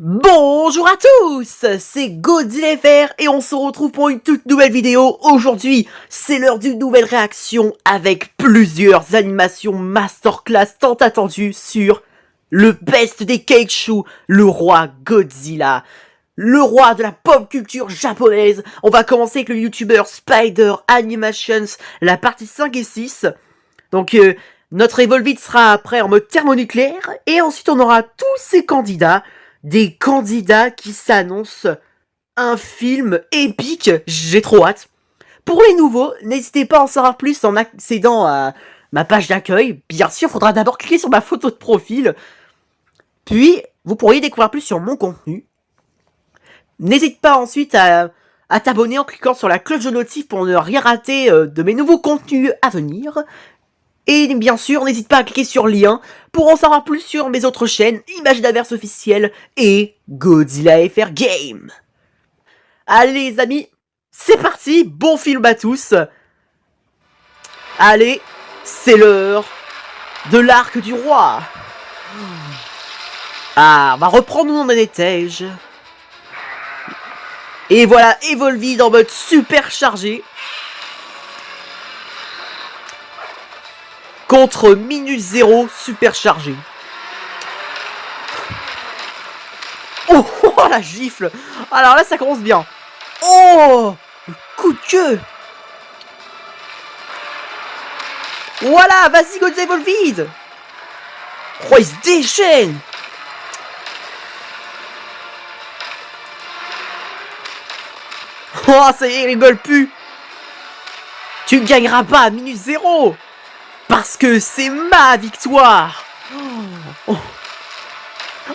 Bonjour à tous, c'est Godzilla FR et on se retrouve pour une toute nouvelle vidéo. Aujourd'hui, c'est l'heure d'une nouvelle réaction avec plusieurs animations masterclass tant attendues sur le best des Keichu, le roi Godzilla, le roi de la pop culture japonaise. On va commencer avec le youtubeur Spider Animations, la partie 5 et 6. Donc notre Evolved sera après en mode thermonucléaire et ensuite on aura tous ces candidats. Des candidats qui s'annoncent un film épique, j'ai trop hâte. Pour les nouveaux, n'hésitez pas à en savoir plus en accédant à ma page d'accueil. Bien sûr, il faudra d'abord cliquer sur ma photo de profil. Puis, vous pourriez découvrir plus sur mon contenu. N'hésite pas ensuite à t'abonner en cliquant sur la cloche de notif pour ne rien rater de mes nouveaux contenus à venir. Et bien sûr, n'hésite pas à cliquer sur le lien pour en savoir plus sur mes autres chaînes, Imaginaverse officiel et Godzilla FR Game. Allez les amis, c'est parti, bon film à tous. Allez, c'est l'heure de l'arc du roi. Ah, on va reprendre où on en était. Et voilà, Evolved en mode super chargé. Contre Minus Zero superchargé. Oh, oh, la gifle. Alors là, ça commence bien. Oh, le coup de queue. Voilà, vas-y, Godzilla Evolved. Oh, il se déchaîne. Oh, ça y est, il rigole plus. Tu ne gagneras pas, Minus Zero. Parce que c'est ma victoire. Oh,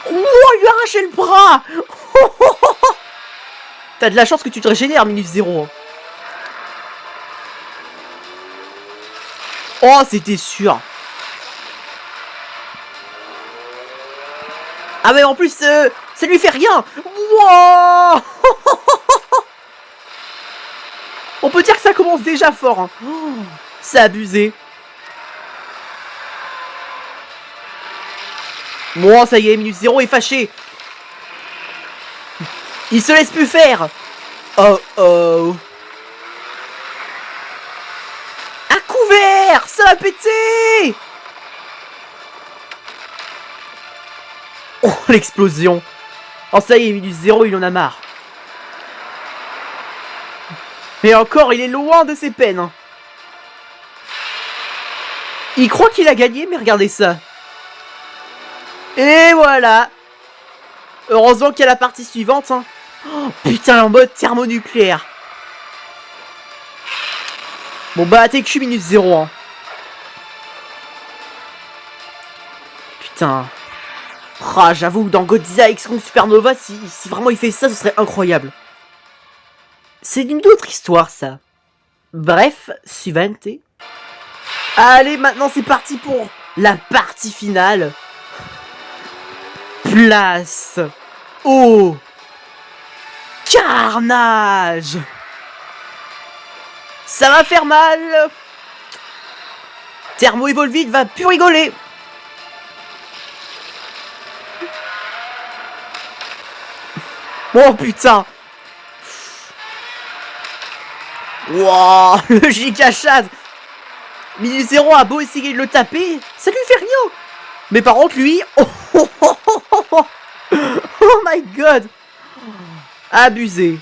il lui a arraché le bras. T'as de la chance que tu te régénères, Minus Zero. Oh, c'était sûr. Ah mais en plus, ça lui fait rien. Wow. On peut dire que ça commence déjà fort. Hein. Oh, c'est abusé. Bon, ça y est, Minus Zero est fâché. Il se laisse plus faire. Oh oh. À couvert. Ça va péter. Oh, l'explosion. Oh, ça y est, Minus Zero, il en a marre. Mais encore, il est loin de ses peines. Hein. Il croit qu'il a gagné, mais regardez ça. Et voilà. Heureusement qu'il y a la partie suivante. Hein. Oh, putain, en mode thermonucléaire. Bon bah, TQ Minus Zero. Hein. Putain. Ah, j'avoue que dans Godzilla X Kong Supernova, si vraiment il fait ça, ce serait incroyable. C'est une autre histoire, ça. Bref, suivante. Allez, maintenant c'est parti pour la partie finale. Place au carnage. Ça va faire mal. Thermo Evolved va plus rigoler. Oh putain. Wow, le giga Shad. Minus Zero a beau essayer de le taper, ça lui fait rien. Mais par contre lui, oh my god. Abusé.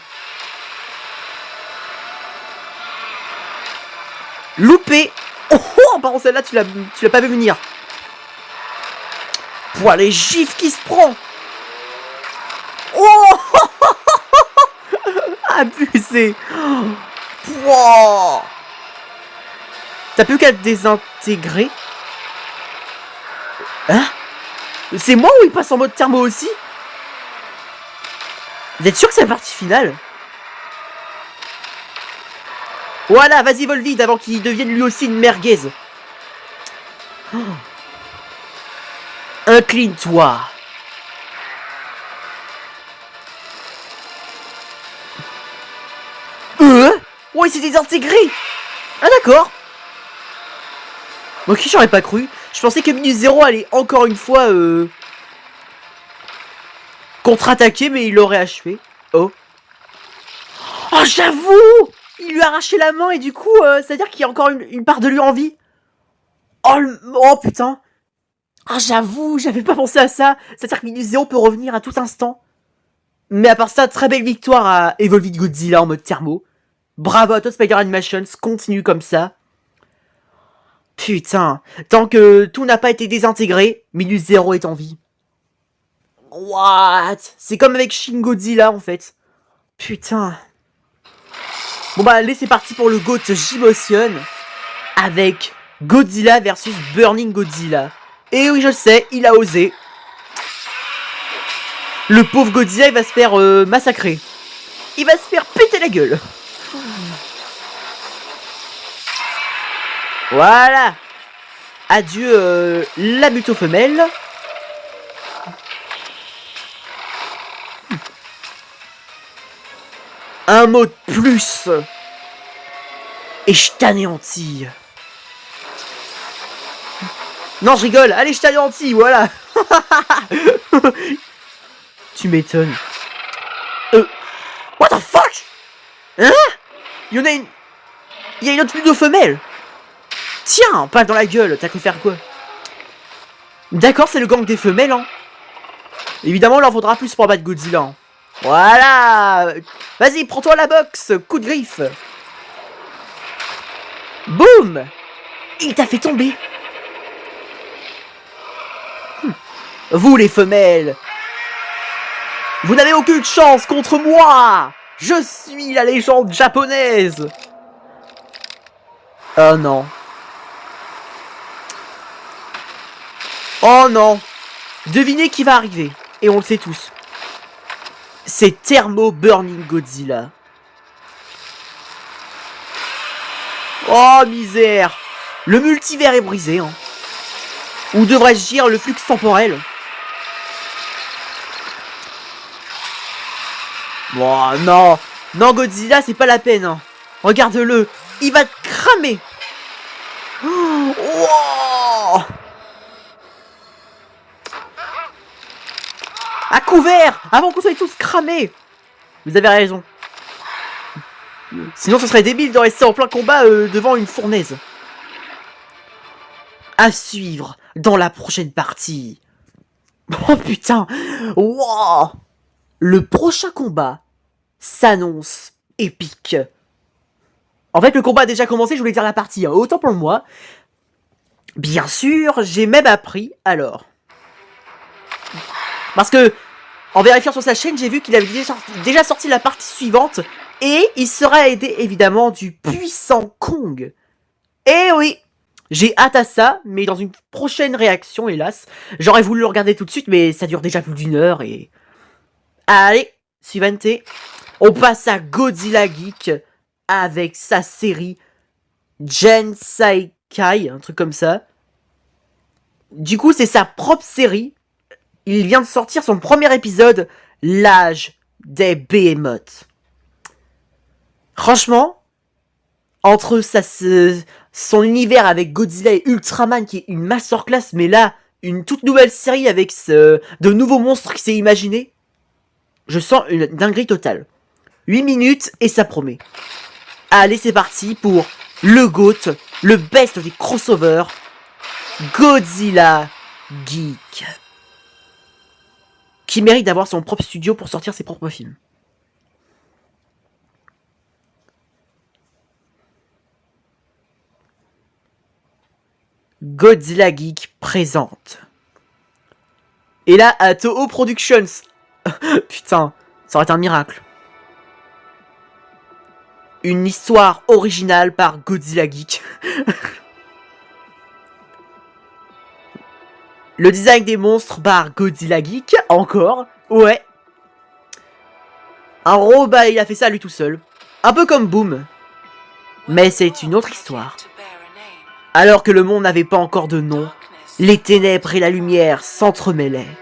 Loupé. Oh, par contre celle-là tu l'as pas vu venir. Pouah, les gifs qui se prend. Oh. Abusé. Pouah. T'as plus qu'à te désintégrer. Hein? C'est moi ou il passe en mode thermo aussi? Vous êtes sûr que c'est la partie finale? Voilà, vas-y Evolved avant qu'il devienne lui aussi une merguez. Oh. Incline-toi. Oh, il s'est désintégré. Ah d'accord. Ok, j'aurais pas cru. Je pensais que Minus Zero allait encore une fois contre-attaqué, mais il l'aurait achevé. Oh. Oh, j'avoue! Il lui a arraché la main et du coup, c'est-à-dire qu'il y a encore une part de lui en vie. Oh, oh putain. Ah, j'avoue, j'avais pas pensé à ça. C'est-à-dire que Minus Zero peut revenir à tout instant. Mais à part ça, très belle victoire à Evolved Godzilla en mode thermo. Bravo à toi, Spider Animations, continue comme ça. Putain, tant que tout n'a pas été désintégré, Minus Zero est en vie. What? C'est comme avec Shin Godzilla en fait. Putain. Bon bah allez, c'est parti pour le GOAT J-Motion avec Godzilla versus Burning Godzilla. Et oui, je sais, il a osé. Le pauvre Godzilla, il va se faire massacrer. Il va se faire péter la gueule. Voilà. Adieu la muto femelle. Un mot de plus. Et je t'anéantis. Non, je rigole. Allez, je t'anéantis, voilà. Tu m'étonnes. What the fuck? Hein? Il y en a une... Il y a une autre muto femelle. Tiens, pas dans la gueule. T'as cru faire quoi? D'accord, c'est le gang des femelles, hein. Évidemment, il en faudra plus pour battre Godzilla. Hein. Voilà. Vas-y, prends-toi la boxe. Coup de griffe. Boum. Il t'a fait tomber. Vous, les femelles, vous n'avez aucune chance contre moi. Je suis la légende japonaise. Oh non. Oh non. Devinez qui va arriver. Et on le sait tous. C'est Thermo Burning Godzilla. Oh misère. Le multivers est brisé. Hein. Ou devrais-je dire le flux temporel. Oh non. Non, Godzilla, c'est pas la peine. Hein. Regarde-le. Il va te cramer. Oh. À couvert. Avant qu'on soit tous cramés. Vous avez raison. Sinon, ce serait débile de rester en plein combat devant une fournaise. À suivre dans la prochaine partie. Oh putain. Wow. Le prochain combat s'annonce épique. En fait, le combat a déjà commencé, je voulais dire la partie. Hein. Autant pour moi. Bien sûr, j'ai même appris alors. Parce que, en vérifiant sur sa chaîne, j'ai vu qu'il avait déjà sorti la partie suivante. Et il sera aidé, évidemment, du puissant Kong. Eh oui. J'ai hâte à ça, mais dans une prochaine réaction, hélas. J'aurais voulu le regarder tout de suite, mais ça dure déjà plus d'1 heure et... Allez, suivante. On passe à Godzilla Geek avec sa série Gensai Kai, un truc comme ça. Du coup, c'est sa propre série. Il vient de sortir son premier épisode, l'âge des Behemoths. Franchement, entre son univers avec Godzilla et Ultraman, qui est une masterclass, mais là, une toute nouvelle série avec de nouveaux monstres qui s'est imaginé, je sens une dinguerie totale. 8 minutes et ça promet. Allez, c'est parti pour le GOAT, le best des crossovers, Godzilla Geek. Qui mérite d'avoir son propre studio pour sortir ses propres films. Godzilla Geek présente. Et là, à Toho Productions. Putain, ça aurait été un miracle. Une histoire originale par Godzilla Geek. Le design des monstres par Godzilla Geek, encore. Ouais. Un robot, il a fait ça lui tout seul. Un peu comme Boom. Mais c'est une autre histoire. Alors que le monde n'avait pas encore de nom, les ténèbres et la lumière s'entremêlaient.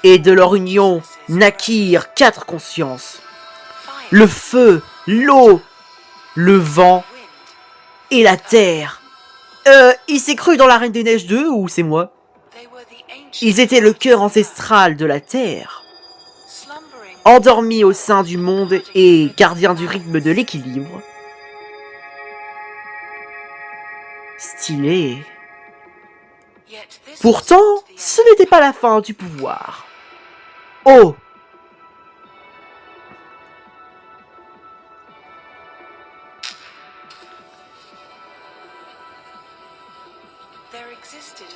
Et de leur union naquirent 4 consciences. Le feu, l'eau, le vent et la terre. Il s'est cru dans la Reine des Neiges 2 ou c'est moi? Ils étaient le cœur ancestral de la Terre, endormis au sein du monde et gardiens du rythme de l'équilibre. Stylé. Pourtant, ce n'était pas la fin du pouvoir. Oh!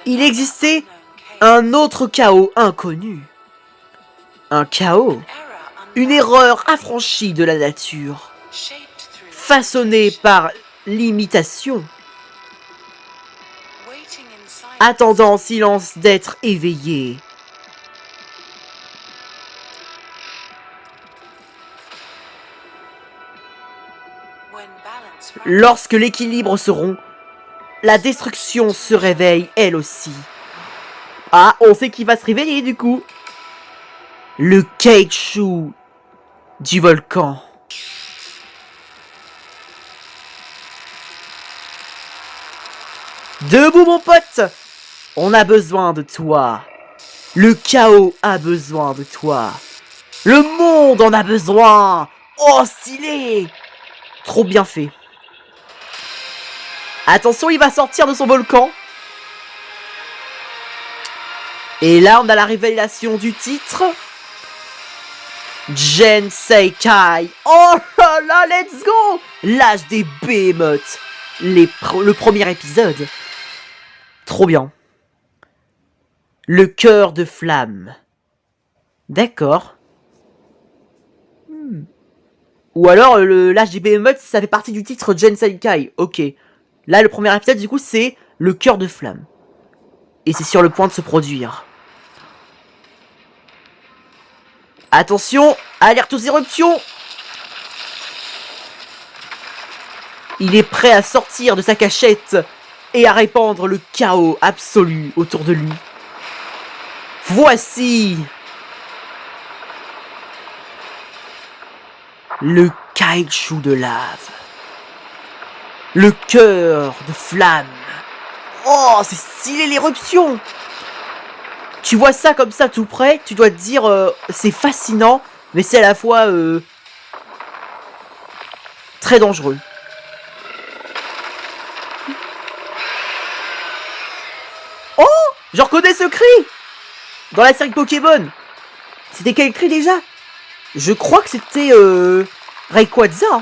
Il existait un autre chaos inconnu. Un chaos, une erreur affranchie de la nature, façonnée par l'imitation, attendant en silence d'être éveillé. Lorsque l'équilibre se rompt, la destruction se réveille elle aussi. Ah, on sait qui va se réveiller du coup. Le Kaichu du volcan. Debout mon pote, on a besoin de toi. Le chaos a besoin de toi. Le monde en a besoin. Oh stylé. Trop bien fait. Attention, il va sortir de son volcan. Et là, on a la révélation du titre. Jenseikai. Oh là là, let's go. L'âge des Behemoths. Le premier épisode. Trop bien. Le cœur de flamme. D'accord. Ou alors, l'âge des Behemoths, ça fait partie du titre Jenseikai. Ok. Là, le premier épisode, du coup, c'est le cœur de flamme. Et c'est sur le point de se produire. Attention, alerte aux éruptions. Il est prêt à sortir de sa cachette et à répandre le chaos absolu autour de lui. Voici le Kaichu de lave. Le cœur de flamme. Oh, c'est stylé l'éruption. Tu vois ça comme ça tout près, tu dois te dire c'est fascinant, mais c'est à la fois très dangereux. Oh, je reconnais ce cri dans la série Pokémon. C'était quel cri déjà? Je crois que c'était Rayquaza.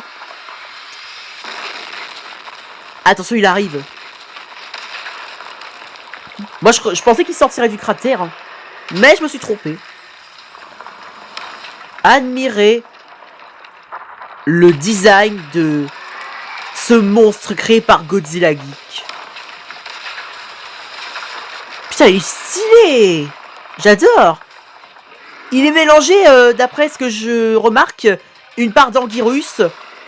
Attention, il arrive. Moi, je pensais qu'il sortirait du cratère. Hein. Mais je me suis trompé. Admirez le design de ce monstre créé par Godzilla Geek. Putain, il est stylé. J'adore. Il est mélangé, d'après ce que je remarque, une part d'Anguirus,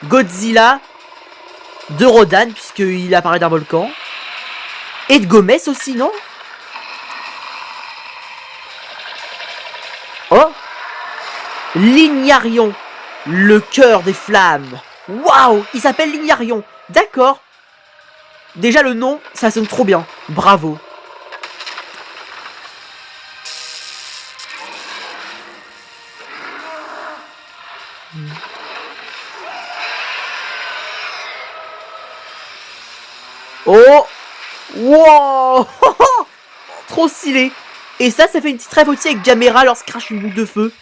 Godzilla, de Rodan, puisqu'il apparaît d'un volcan. Et de Gomez aussi, non? Oh! Lignarion, le cœur des flammes. Waouh! Il s'appelle Lignarion. D'accord. Déjà, le nom, ça sonne trop bien. Bravo. Oh! Wow. Trop stylé. Et ça fait une petite rêve aussi avec Gamera lorsqu'il crache une boule de feu.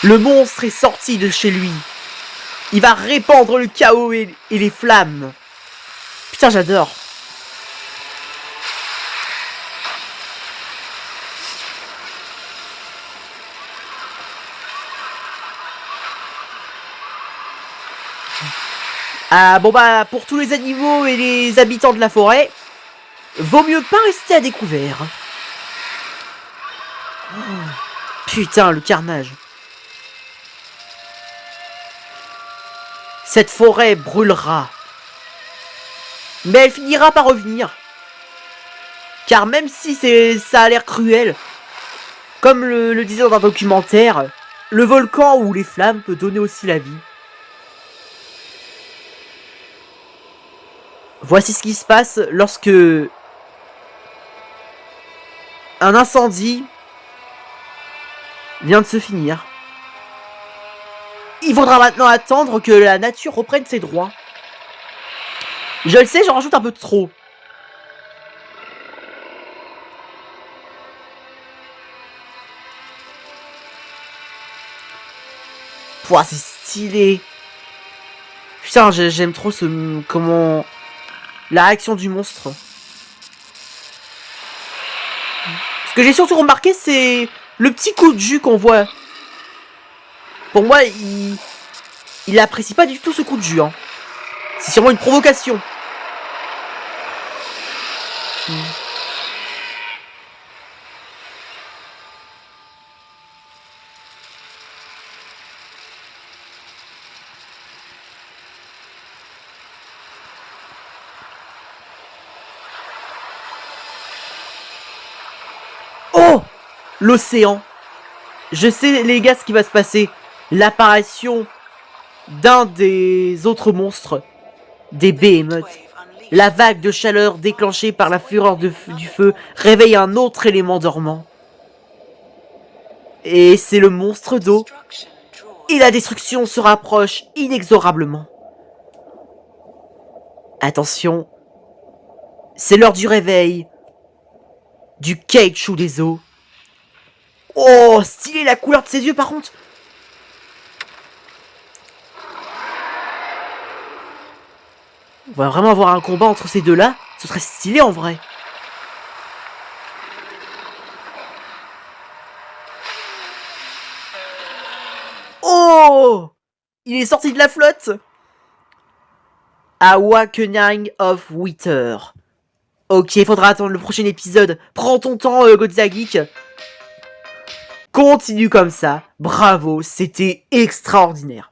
Le monstre est sorti de chez lui. Il va répandre le chaos et les flammes. Putain, j'adore. Ah bon bah pour tous les animaux et les habitants de la forêt, vaut mieux pas rester à découvert. Oh, putain, le carnage. Cette forêt brûlera. Mais elle finira par revenir. Car même si ça a l'air cruel, Comme le disait dans un documentaire, le volcan ou les flammes peut donner aussi la vie. Voici ce qui se passe lorsque un incendie vient de se finir. Il faudra maintenant attendre que la nature reprenne ses droits. Je le sais, j'en rajoute un peu trop. Pouah, c'est stylé. Putain, j'aime trop ce... Comment... La réaction du monstre. Ce que j'ai surtout remarqué, c'est le petit coup de jus qu'on voit. Pour moi, il apprécie pas du tout ce coup de jus. Hein. C'est sûrement une provocation. Oh! L'océan. Je sais, les gars, ce qui va se passer. L'apparition d'un des autres monstres. Des behemoths. La vague de chaleur déclenchée par la fureur du feu réveille un autre élément dormant. Et c'est le monstre d'eau. Et la destruction se rapproche inexorablement. Attention. C'est l'heure du réveil. Du Keichu des eaux. Oh, stylé la couleur de ses yeux par contre. On va vraiment avoir un combat entre ces deux-là. Ce serait stylé en vrai. Oh! Il est sorti de la flotte. Awakening of Wither. Ok, faudra attendre le prochain épisode. Prends ton temps, Godzilla Geek. Continue comme ça. Bravo, c'était extraordinaire.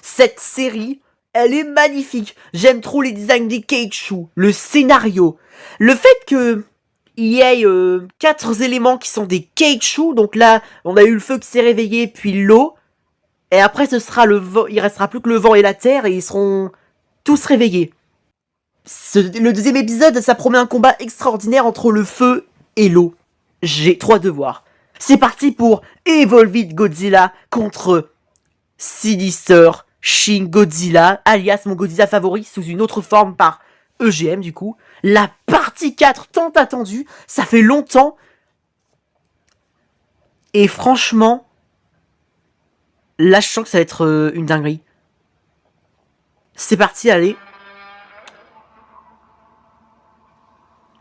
Cette série, elle est magnifique. J'aime trop les designs des Keichu, le scénario. Le fait que il y ait 4 éléments qui sont des Keichu. Donc là, on a eu le feu qui s'est réveillé, puis l'eau. Et après, ce sera le vent. Il restera plus que le vent et la terre, et ils seront tous réveillés. Le deuxième épisode, ça promet un combat extraordinaire entre le feu et l'eau. J'ai 3 devoirs. C'est parti pour Evolved Godzilla contre Sinister Shin Godzilla, alias mon Godzilla favori sous une autre forme par EGM du coup. La partie 4 tant attendue, ça fait longtemps. Et franchement, là je sens que ça va être une dinguerie. C'est parti, allez.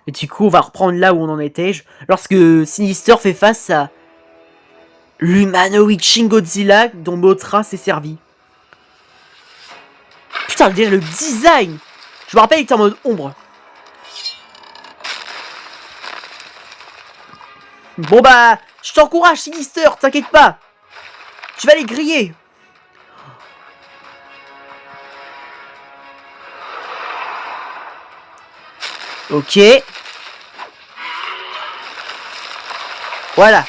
Et du coup, on va reprendre là où on en était. Lorsque Sinister fait face à l'humanoïde Shin Godzilla dont Mothra s'est servi. Putain, le design! Je me rappelle, il était en mode ombre. Bon bah, je t'encourage, Sinister, t'inquiète pas. Tu vas les griller. Ok. Voilà.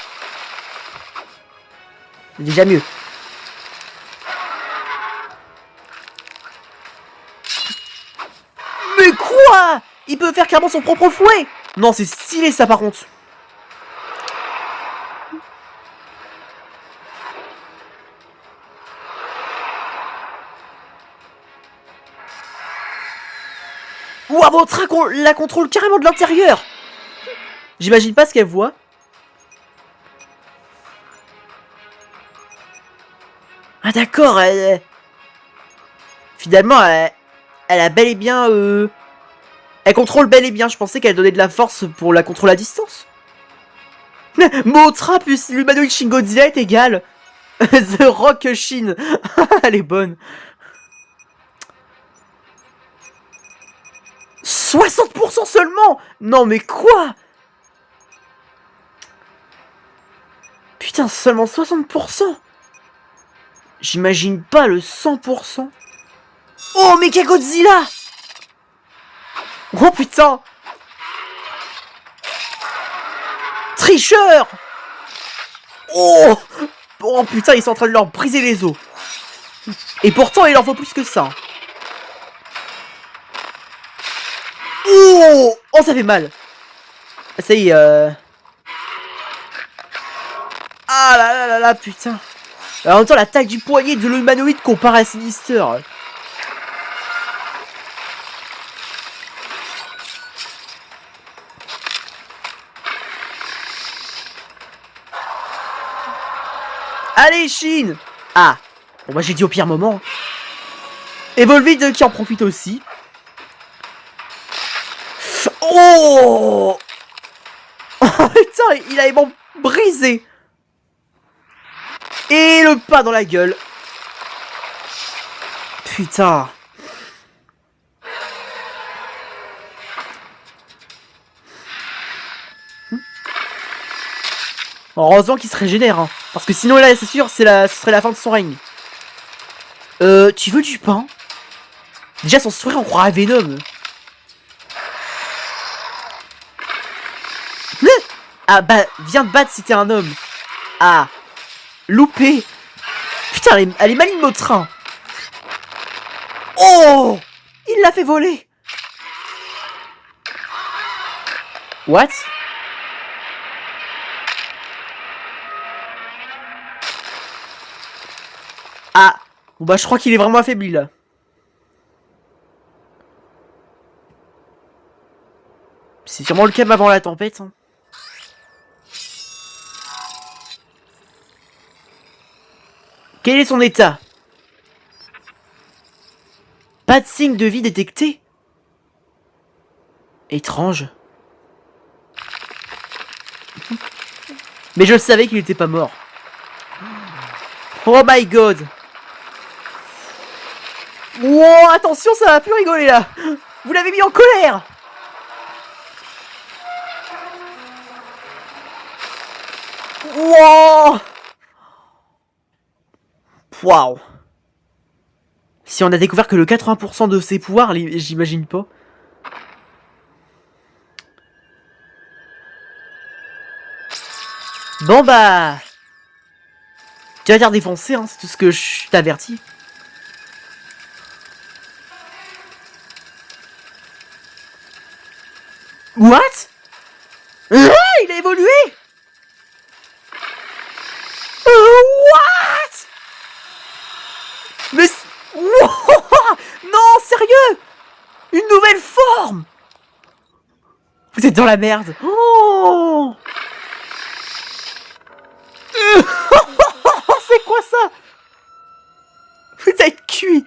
Déjà mieux. Mais quoi? Il peut faire carrément son propre fouet. Non, c'est stylé ça par contre. Ouah, Mothra la contrôle carrément de l'intérieur. J'imagine pas ce qu'elle voit. Ah d'accord, finalement, elle a bel et bien... Elle contrôle bel et bien, je pensais qu'elle donnait de la force pour la contrôle à distance. Mothra plus l'humanoïde Shin Godzilla est égal. The Rock Shin. Elle est bonne. 60% seulement. Non mais quoi? Putain, seulement 60%. J'imagine pas le 100%. Oh, Mecha Godzilla! Oh putain! Tricheur! Oh! Oh putain, ils sont en train de leur briser les os. Et pourtant, il en faut plus que ça. Oh! Oh, ça fait mal. Ça y est, Ah là là là là, putain. Alors, en même temps, la taille du poignet de l'humanoïde comparé à Sinister. Allez, Chine! Ah! Bon, bah, j'ai dit au pire moment. Evolvide qui en profite aussi. Oh! Oh putain, il a vraiment brisé. Et le pas dans la gueule. Putain. Heureusement qu'il se régénère, hein. Parce que sinon là, c'est sûr, ce serait la fin de son règne. Tu veux du pain? Déjà, son sourire, on croirait Venom. Ah bah, viens te battre si t'es un homme. Ah. Loupé. Putain, elle est maligne au train. Oh! Il l'a fait voler. What? Ah. Bon bah, je crois qu'il est vraiment affaibli là. C'est sûrement le calme avant la tempête. Hein. Quel est son état? Pas de signe de vie détecté. Étrange. Mais je savais qu'il était pas mort. Oh my god. Wow, attention, ça va plus rigoler là. Vous l'avez mis en colère. Wow. Waouh. Si on a découvert que le 80% de ses pouvoirs, j'imagine pas. Bon bah... Tu vas te faire défoncer, hein, c'est tout ce que je t'avertis. What? Ah, il a évolué? What? Mais... Wow. Non, sérieux? Une nouvelle forme? Vous êtes dans la merde. Oh. C'est quoi ça? Vous êtes cuit.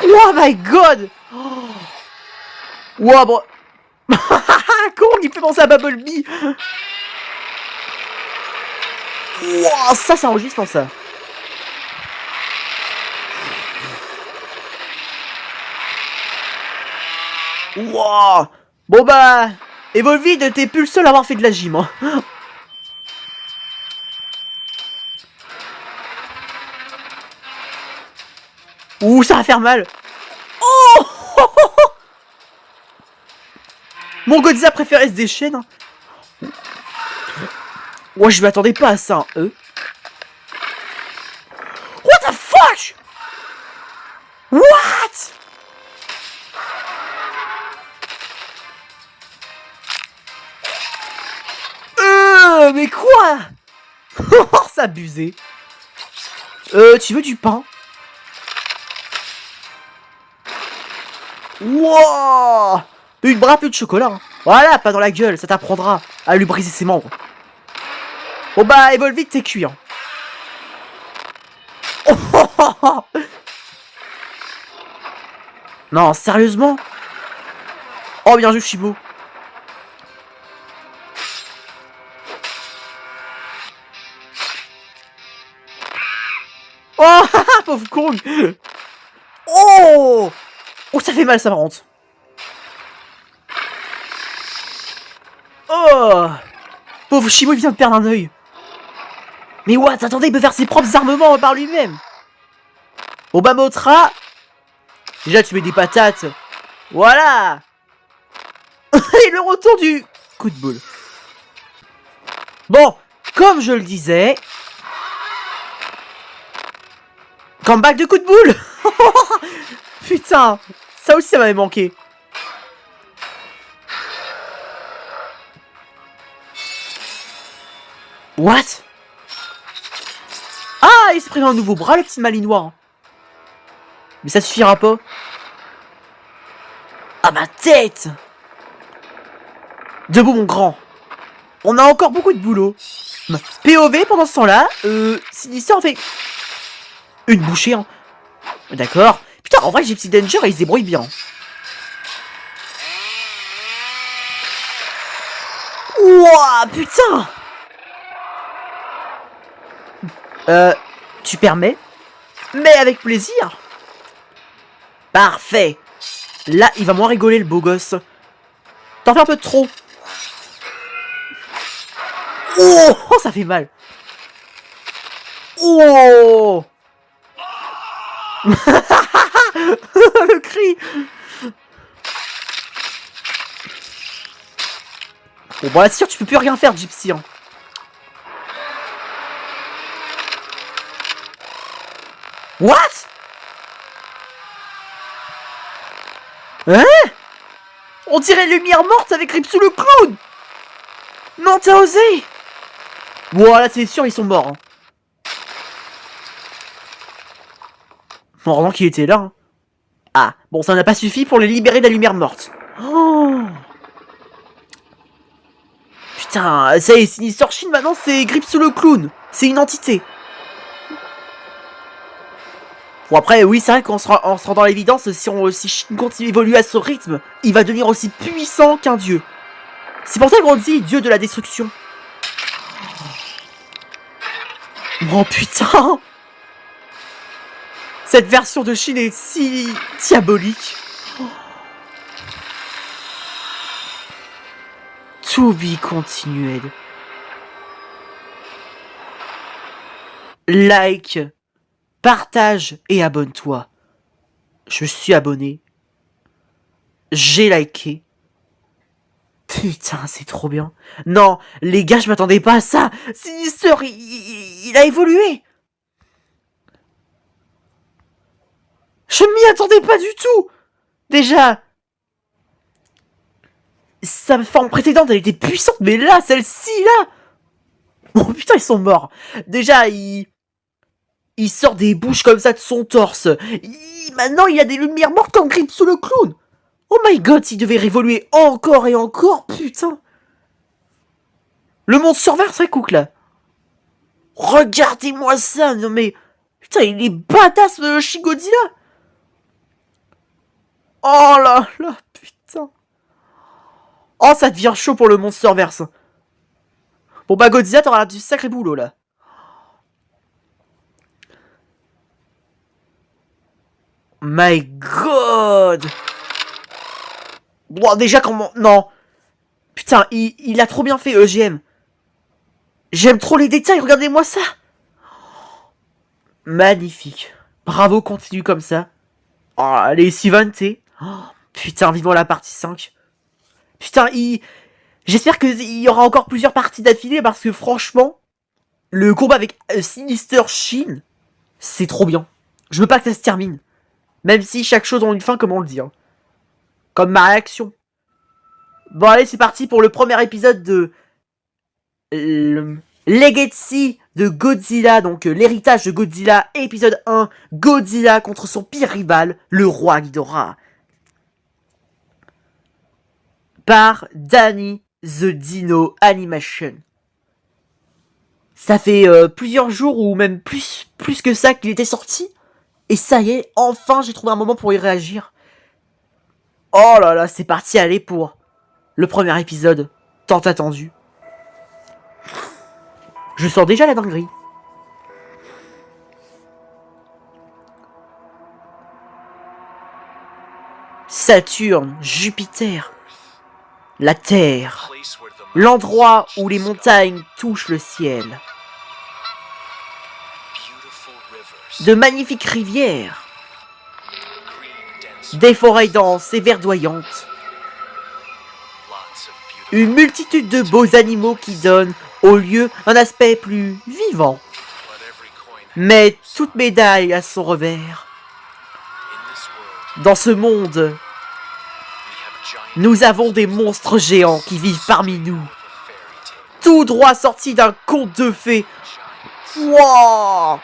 Oh my god. Oh. Wow, bon. Comment il peut penser à Bumblebee? Wow, ça enregistre ça. Wow. Bon bah... Evolvide, t'es plus le seul à avoir fait de la gym, hein. Ouh, ça va faire mal. Oh. Mon Godzilla préféré se déchaîne. Ouais, je m'attendais pas à ça, hein, eux. What the fuck? What? Mais quoi? Oh, c'est abusé. Tu veux du pain? Wow. Une bras, peu de chocolat. Hein. Voilà, pas dans la gueule, ça t'apprendra à lui briser ses membres. Bon bah, Evolvide, t'es cuit. Hein. Oh. Non, sérieusement? Oh, bien joué, Shibo. Oh, pauvre Kong. Oh. Oh, ça fait mal, ça, par contre. Oh. Pauvre Shibo, il vient de perdre un œil. Mais what? Attendez, il peut faire ses propres armements par lui-même. Bon bah, Motra. Déjà, tu mets des patates. Voilà. Et le retour du coup de boule. Bon, comme je le disais... Comeback de coup de boule. Putain, ça aussi ça m'avait manqué. What? Ah, il se prend un nouveau bras, le petit malinois. Mais ça suffira pas. Ah, ma tête! Debout, mon grand. On a encore beaucoup de boulot. POV, pendant ce temps-là, Sinister en fait... Une bouchée, hein. D'accord. Putain, en vrai, Gypsy Danger, il se débrouille bien. Ouah, putain! Tu permets? Mais avec plaisir. Parfait. Là, il va moins rigoler, le beau gosse. T'en fais un peu trop. Oh, ça fait mal. Oh. Le cri. Bon, bah, sûr, tu peux plus rien faire, Gypsy. Hein. What? Hein? On dirait lumière morte avec Ripsou le clown. Non, t'as osé. Voilà, c'est sûr, ils sont morts. Hein. Heureusement qu'il était là. Hein. Ah, bon, ça n'a pas suffi pour les libérer de la lumière morte. Oh. Putain, ça y est, Sinister Shin, maintenant, c'est Gripsou le clown. C'est une entité. Bon, après, oui, c'est vrai qu'en se rend dans l'évidence, si Shin continue d'évoluer à ce rythme, il va devenir aussi puissant qu'un dieu. C'est pour ça qu'on dit dieu de la destruction. Oh putain! Cette version de Shin est si diabolique. To be continued. Like, partage et abonne-toi. Je suis abonné. J'ai liké. Putain, c'est trop bien. Non, les gars, je m'attendais pas à ça. Sinister, il a évolué. Je m'y attendais pas du tout. Déjà, sa forme précédente, elle était puissante, mais là, celle-ci, là... Oh putain, ils sont morts. Déjà, il sort des bouches comme ça de son torse. Maintenant, il a des lumières mortes comme Gripsou le clown. Oh my god, s'il devait révoluer encore et encore, putain. Le monde serveur, ça cook, là. Regardez-moi ça, non mais... Putain, il est badass, le Shin Godzilla. Oh là là, putain. Oh, ça devient chaud pour le Monsterverse. Bon bah Godzilla, t'auras du sacré boulot, là. My god. Bon, déjà, comment... Non. Putain, il a trop bien fait, EGM. J'aime trop les détails, regardez-moi ça. Magnifique. Bravo, continue comme ça. Oh, allez, Sivante. Oh, putain, vivons la partie 5. Putain, j'espère qu'il y aura encore plusieurs parties d'affilée parce que franchement, le combat avec Sinister Shin, c'est trop bien. Je veux pas que ça se termine. Même si chaque chose a une fin, comme on le dit. Hein. Comme ma réaction. Bon, allez, c'est parti pour le premier épisode de... Legacy de Godzilla, donc l'héritage de Godzilla, épisode 1, Godzilla contre son pire rival, le roi Ghidorah. Par Danny the Dino Animation. Ça fait plusieurs jours ou même plus que ça qu'il était sorti. Et ça y est, enfin j'ai trouvé un moment pour y réagir. Oh là là, c'est parti, allez pour le premier épisode, tant attendu. Je sens déjà la dinguerie. Saturne, Jupiter, la Terre, l'endroit où les montagnes touchent le ciel. De magnifiques rivières, des forêts denses et verdoyantes, Une multitude de beaux animaux qui donnent au lieu un aspect plus vivant. Mais toute médaille a son revers. Dans ce monde, nous avons des monstres géants qui vivent parmi nous. Tout droit sortis d'un conte de fées. Wouah!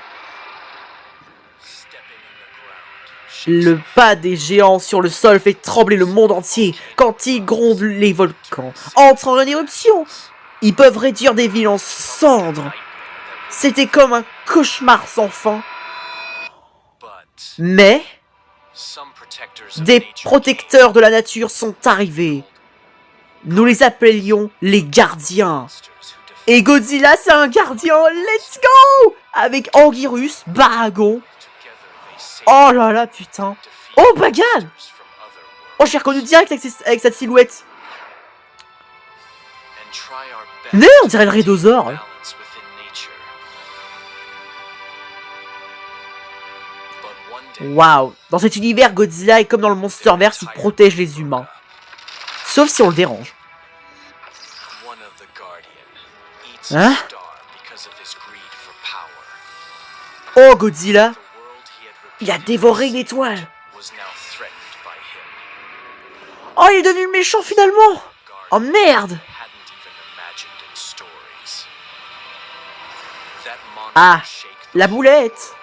Le pas des géants sur le sol fait trembler le monde entier quand ils grondent les volcans, entrent en éruption. Ils peuvent réduire des villes en cendres. C'était comme un cauchemar sans fin. Mais des protecteurs de la nature sont arrivés. Nous les appelions les gardiens. Et Godzilla, c'est un gardien. Let's go! Avec Anguirus, Baragon. Oh là là, putain. Oh, Bagan! Oh, j'ai reconnu direct avec cette silhouette. Mais on dirait le Rhédosaure. Waouh. Dans cet univers, Godzilla est comme dans le Monsterverse, il protège les humains. Sauf si on le dérange. Hein? Oh, Godzilla! Il a dévoré une étoile! Oh, il est devenu méchant finalement! Oh merde! Ah! La boulette!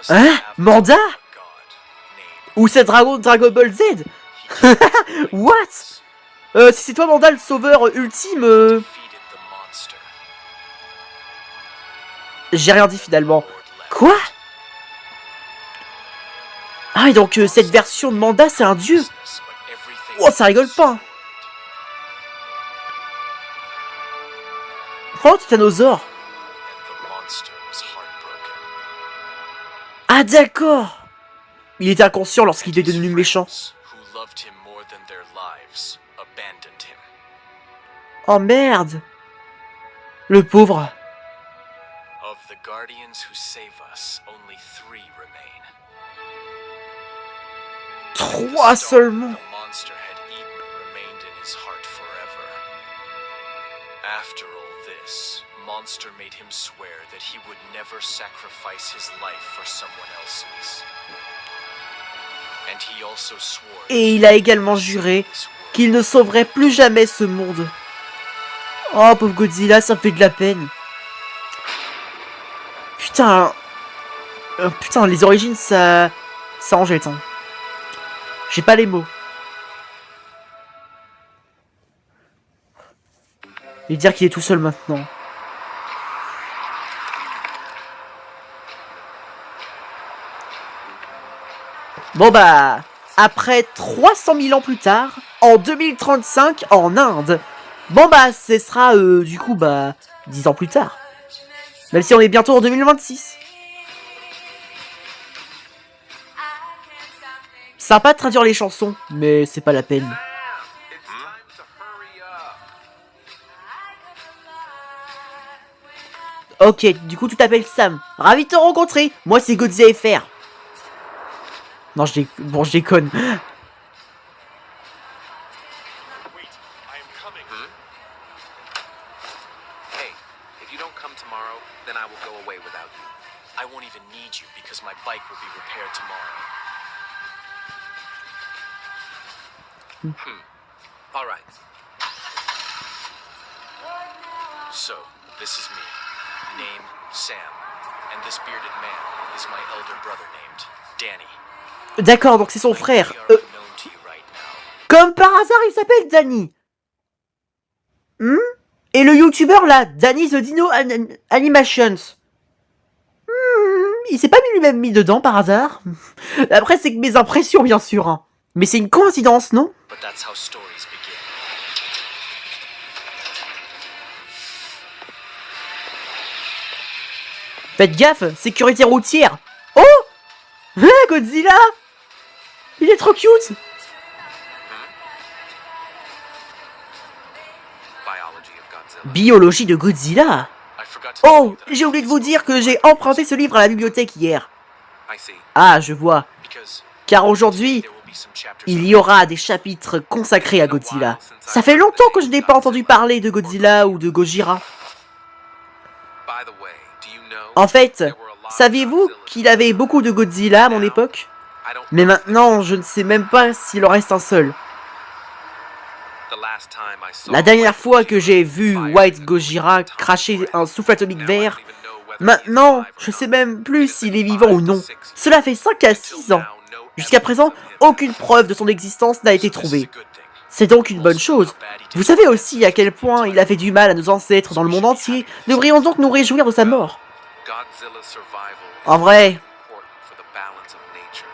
Hein? Manda? Ou c'est Dragon Ball Z? What? Si c'est toi Manda le sauveur ultime... J'ai rien dit finalement. Quoi? Ah et donc cette version de Manda c'est un dieu. Oh ça rigole pas. Oh Titanosaure. Ah d'accord. Il était inconscient lorsqu'il est devenu méchant. Oh merde. Le pauvre. Trois seulement. Monster made him swear that he would never sacrifice his life for someone else's. And he also swore. Et il a également juré qu'il ne sauverait plus jamais ce monde. Oh pauvre Godzilla, ça me fait de la peine. Putain. Putain, les origines, ça en jette. Hein. J'ai pas les mots. Et dire qu'il est tout seul maintenant. Bon bah, après 300 000 ans plus tard, en 2035, en Inde. Bon bah, ce sera du coup, bah, 10 ans plus tard. Même si on est bientôt en 2026. Sympa de traduire les chansons, mais c'est pas la peine. Ok, du coup tu t'appelles Sam. Ravi de te rencontrer. Moi c'est Godzilla FR. Non, je déconne. All right. So, this is me. Name Sam. And this bearded man is my elder brother named Danny. D'accord, donc c'est son frère. Comme par hasard, il s'appelle Danny. Et le youtubeur là, Danny the Dino Animations. Il s'est pas lui-même mis dedans par hasard. Après, c'est que mes impressions, bien sûr. Hein. Mais c'est une coïncidence, non? Faites gaffe, sécurité routière. Oh! Ah, Godzilla! Il est trop cute! Biologie de Godzilla. Oh, j'ai oublié de vous dire que j'ai emprunté ce livre à la bibliothèque hier. I see. Ah, je vois. Because Car aujourd'hui, there will be some chapters. il y aura des chapitres consacrés à Godzilla. Ça fait longtemps que je n'ai pas entendu parler de Godzilla ou de Gojira. By the way, do you know En fait, there were a lot of saviez-vous Godzillas qu'il avait beaucoup de Godzilla à mon époque? I don't Mais know if they- maintenant, je ne sais même pas s'il en reste un seul. The last time I saw La dernière White fois que Gojira j'ai vu fire White the Gojira top cracher breath. un souffle atomique Now I don't vert, even know whether he is maintenant, alive or je sais not. même plus It has s'il been est vivant 5 ou to non. 6 years. Cela fait 5 à Until 6 ans. now, no Jusqu'à evidence présent, of him aucune has preuve de son existence n'a été So this is a trouvée. good thing. C'est donc une bonne chose. Vous savez aussi à quel point il a fait du mal à nos ancêtres dans le monde entier. Devrions donc nous réjouir de sa mort. Godzilla's survival En vrai, is important for the balance of nature.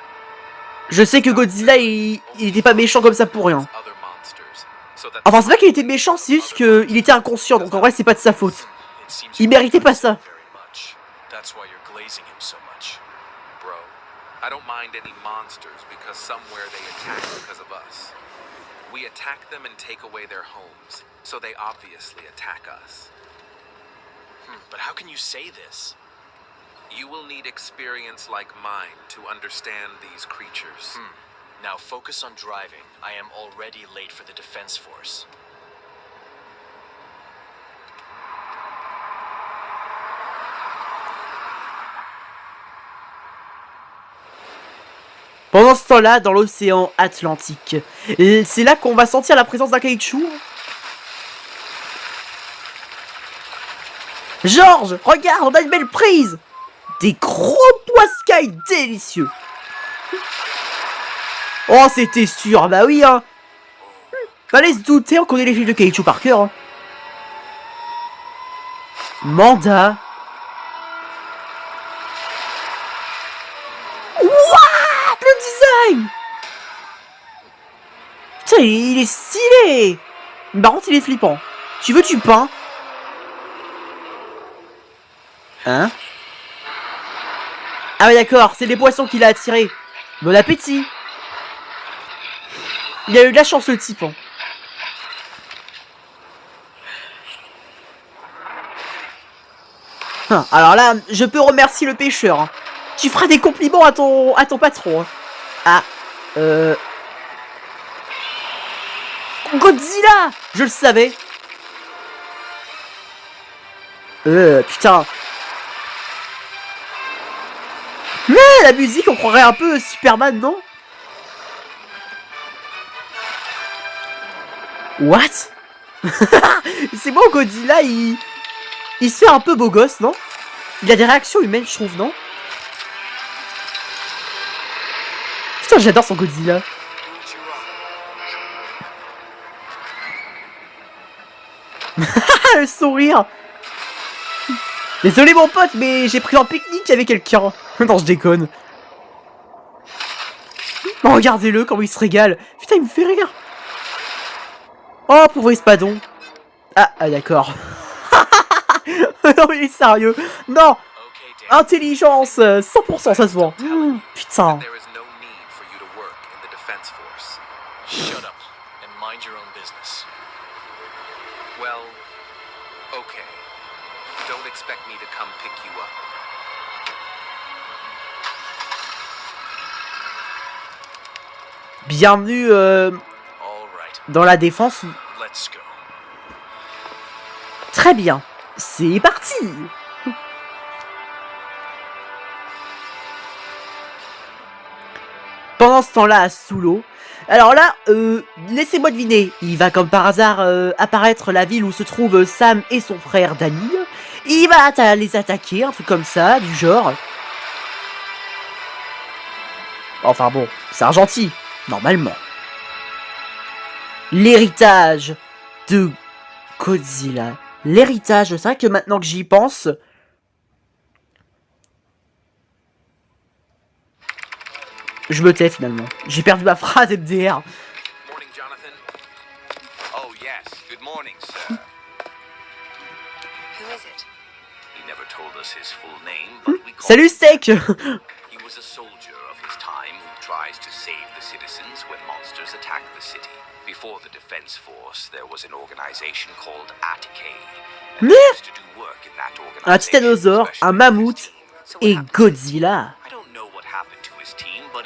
je sais que Godzilla, il était pas méchant comme ça pour rien. Other monsters, so that Enfin, c'est pas qu'il était méchant, c'est juste qu'il était inconscient, donc en vrai, c'est pas de sa faute. It seems Il you méritait pas ça. very much. That's why you're glazing him so much. Bro, I don't mind any monsters because somewhere they attack because of us. We attack them and take away their homes, so they obviously attack us. But how can you say this? You will need experience like mine to understand these creatures. Now focus on driving. I am already late for the defense force. Pendant ce temps-là, dans l'océan Atlantique, c'est là qu'on va sentir la présence d'un caoutchouc. Georges, regarde, on a une belle prise! Des gros poiscailles délicieux! Oh, c'était sûr, bah oui, hein! Fallait se douter, on connaît les films de caoutchouc par cœur. Hein. Manda. What? Le design! Putain, il est stylé! Mais par contre, il est flippant. Tu veux du pain? Hein? Ah ouais, d'accord, c'est les poissons qui l'a attiré. Bon appétit! Il a eu de la chance, le type. Hein. Alors là, je peux remercier le pêcheur. Hein. Tu feras des compliments à ton patron. Hein. Ah, Godzilla! Je le savais. Putain. Mais la musique, on croirait un peu Superman, non? What? C'est bon, Godzilla, il se fait un peu beau gosse, non? Il a des réactions humaines, je trouve, non? Putain, j'adore son Godzilla. Le sourire. Désolé mon pote, mais j'ai pris un pique-nique avec quelqu'un. Non, je déconne. Oh, regardez-le, comment il se régale. Putain, il me fait rire. Oh, pauvre espadon. Ah, d'accord. Non, il est sérieux. Non. Intelligence, 100%, ça se voit. Putain. Shut up and mind your own business. Well, okay. Don't expect me to come pick you up. Bienvenue All right, dans la défense. let's go. Très bien. C'est parti. Pendant ce temps-là, sous l'eau. Alors là, laissez-moi deviner. Il va comme par hasard apparaître la ville où se trouvent Sam et son frère Danny. Il va les attaquer, un truc comme ça, du genre. Enfin bon, c'est un gentil, normalement. L'héritage de Godzilla. L'héritage, c'est vrai que maintenant que j'y pense... Je me tais finalement. J'ai perdu ma phrase MDR. Morning, Jonathan. Oh, yes. Good morning, sir. Who is it? He never told us his full name, but we call Salut Steak. He was a soldier of his time who tries to save the citizens when monsters attack the city. Before the defense force, there was an organization called Atticay. And Mais- I used to do work in that Un organization, titanosaure, un especially mammouth with his team. So what et happened? Godzilla. I don't know what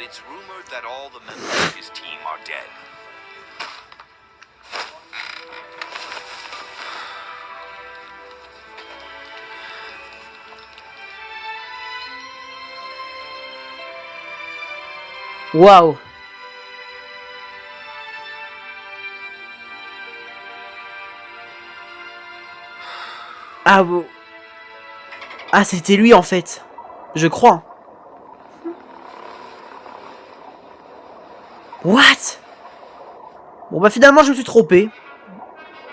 it's rumored that all the members of his team are dead. Waouh. Ah bon. Ah, c'était lui en fait. Je crois. What? Bon bah finalement je me suis trompé.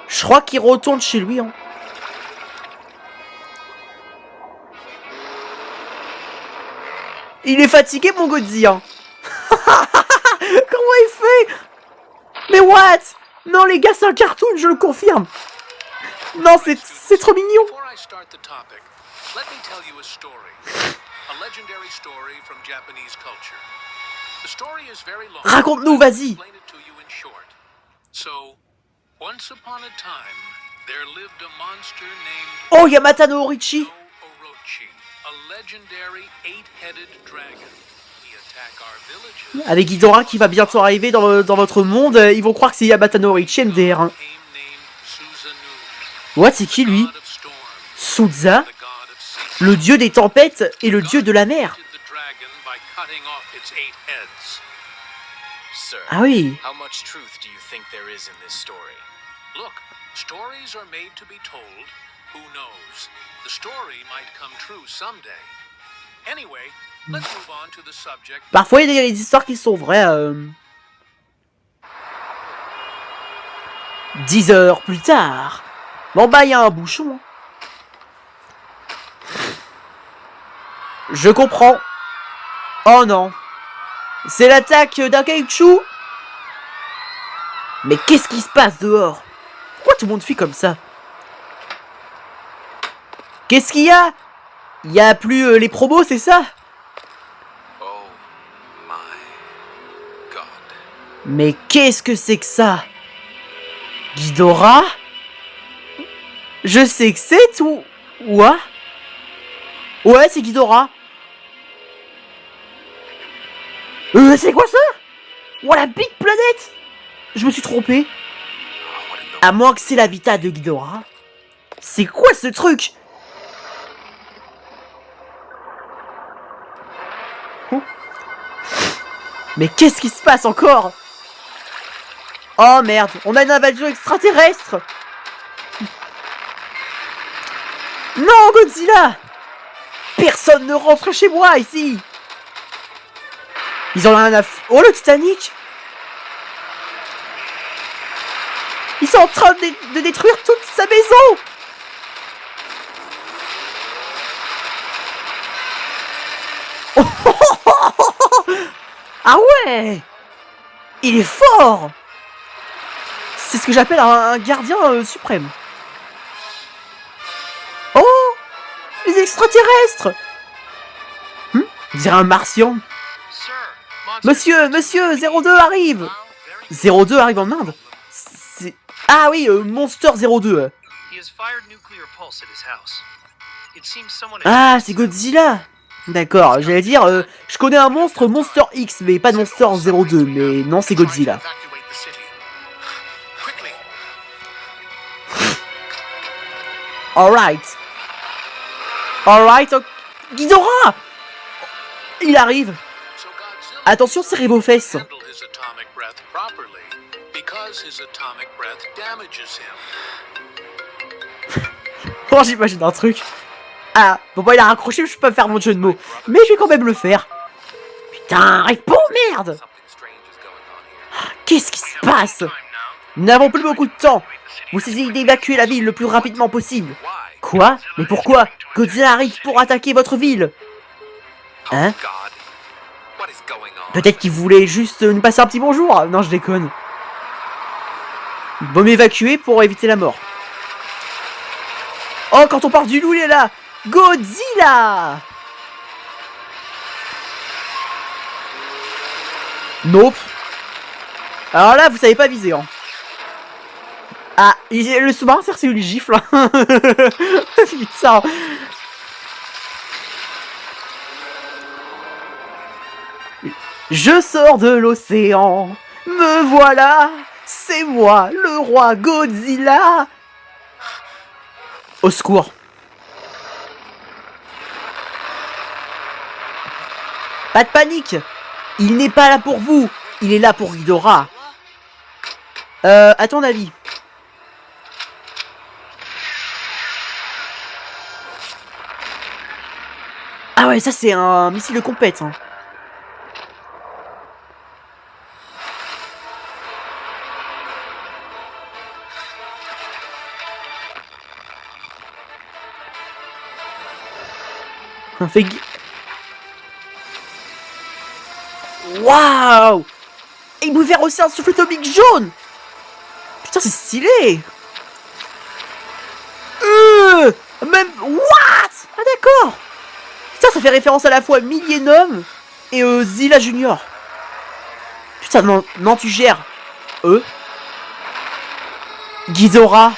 Je crois qu'il retourne chez lui. Hein. Il est fatigué mon Godzilla. Comment il fait? Mais what? Non les gars c'est un cartoon, je le confirme. Non c'est trop mignon. Before I start the topic, let me tell you a story. A legendary story from Japanese culture. The story is very long. Raconte-nous, vas-y. Explain it to you in short. So, once upon a time, there lived a monster named Oh, Yamata no Orochi. Orochi, a legendary 8-headed dragon. He attacked our villages. Avec Ghidorah qui va bientôt arriver dans votre monde, ils vont croire que c'est Yamata no Orochi MDR. Hein. Came named Susanoo, What, c'est qui lui? god of storms, Suza, the god of sea. le dieu des tempêtes et le dieu de la mer. The dragon by cutting off its 8 heads. Sir, Ah oui. how much truth do you think there is in this story? Look, stories are made to be told. Who knows? The story might come true someday. Anyway, let's move on to the subject. Parfois il y a des histoires qui sont vraies. 10 heures plus tard. Bon bah il y a un bouchon. Hein. Je comprends. Oh non. C'est l'attaque d'un caoutchouc. Mais qu'est-ce qui se passe dehors? Pourquoi tout le monde fait comme ça? Qu'est-ce qu'il y a? Il y a plus les promos, c'est ça? Oh my god. Mais qu'est-ce que c'est que ça? Ghidorah? Je sais que c'est tout. Quoi? Ouais, c'est Ghidorah. C'est quoi ça? Oh la big planète! Je me suis trompé. Oh, what in the... À moins que c'est l'habitat de Ghidorah. C'est quoi ce truc? Oh. Mais qu'est-ce qui se passe encore? Oh merde, on a une invasion extraterrestre. Non, Godzilla! Personne ne rentre chez moi ici. Ils ont rien à Oh, le Titanic! Ils sont en train de détruire toute sa maison! Ah ouais! Il est fort! C'est ce que j'appelle un gardien suprême. Oh! Les extraterrestres! On dirait un martien. Monsieur, 02 arrive! 02 arrive en Inde? C'est... Ah oui, Monster 02. Ah, c'est Godzilla! D'accord, j'allais dire, je connais un monstre, Monster X, mais pas de Monster 02, mais non, c'est Godzilla. Alright. Alright, okay. Ghidorah! Il arrive. Attention, serrez vos fesses. Oh, j'imagine un truc. Ah, bon bah il a raccroché, je peux pas faire mon jeu de mots. Mais je vais quand même le faire. Putain, réponds, merde! Qu'est-ce qui se passe? Nous n'avons plus beaucoup de temps. Vous essayez d'évacuer la ville le plus rapidement possible. Quoi? Mais pourquoi? Godzilla arrive pour attaquer votre ville. Hein? Peut-être qu'il voulait juste nous passer un petit bonjour. Non, je déconne. Bon, m'évacuer pour éviter la mort. Oh, quand on part du loup, il est là. Godzilla! Nope. Alors là, vous savez pas viser, hein. Ah, le sous-marin s'est reçu une gifle. Putain. Je sors de l'océan, me voilà, c'est moi, le roi Godzilla. Au secours. Pas de panique, il n'est pas là pour vous, il est là pour Ghidorah. À ton avis? Ah ouais, ça c'est un missile de compète. Hein. On fait... Waouh! Et il peut faire aussi un souffle atomique jaune! Putain, c'est stylé! Même... What? Ah d'accord! Putain, ça fait référence à la fois Millennium et Zilla Junior. Putain, non, non tu gères. Ghidorah.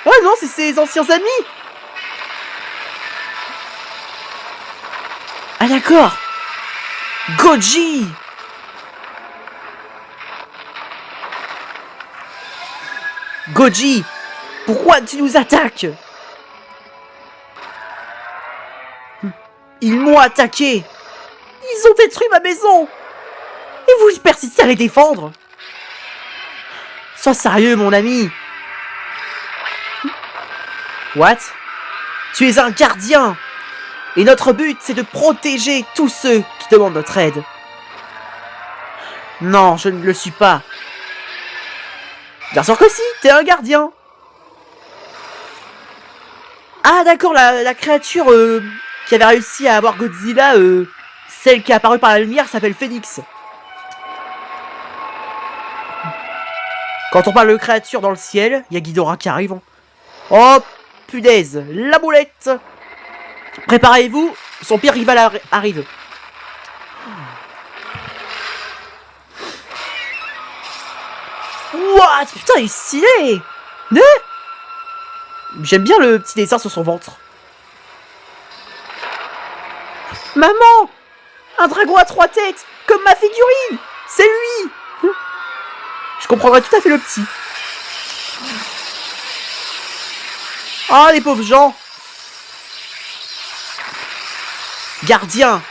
Oh non, c'est ses anciens amis. Ah d'accord. Goji. Goji, pourquoi tu nous attaques? Ils m'ont attaqué. Ils ont détruit ma maison. Et vous persistez à les défendre? Sois sérieux, mon ami. What? Tu es un gardien. Et notre but, c'est de protéger tous ceux qui demandent notre aide. Non, je ne le suis pas. Bien sûr que si, t'es un gardien. Ah d'accord, la créature qui avait réussi à avoir Godzilla, celle qui est apparue par la lumière, s'appelle Phoenix. Quand on parle de créature dans le ciel, il y a Ghidorah qui arrive. Oh, punaise, la boulette. Préparez-vous, son pire rival arrive. What? Putain, il est stylé. J'aime bien le petit dessin sur son ventre. Maman! Un dragon à 3 têtes, comme ma figurine. C'est lui. Je comprendrais tout à fait le petit. Ah, les pauvres gens. Gardien.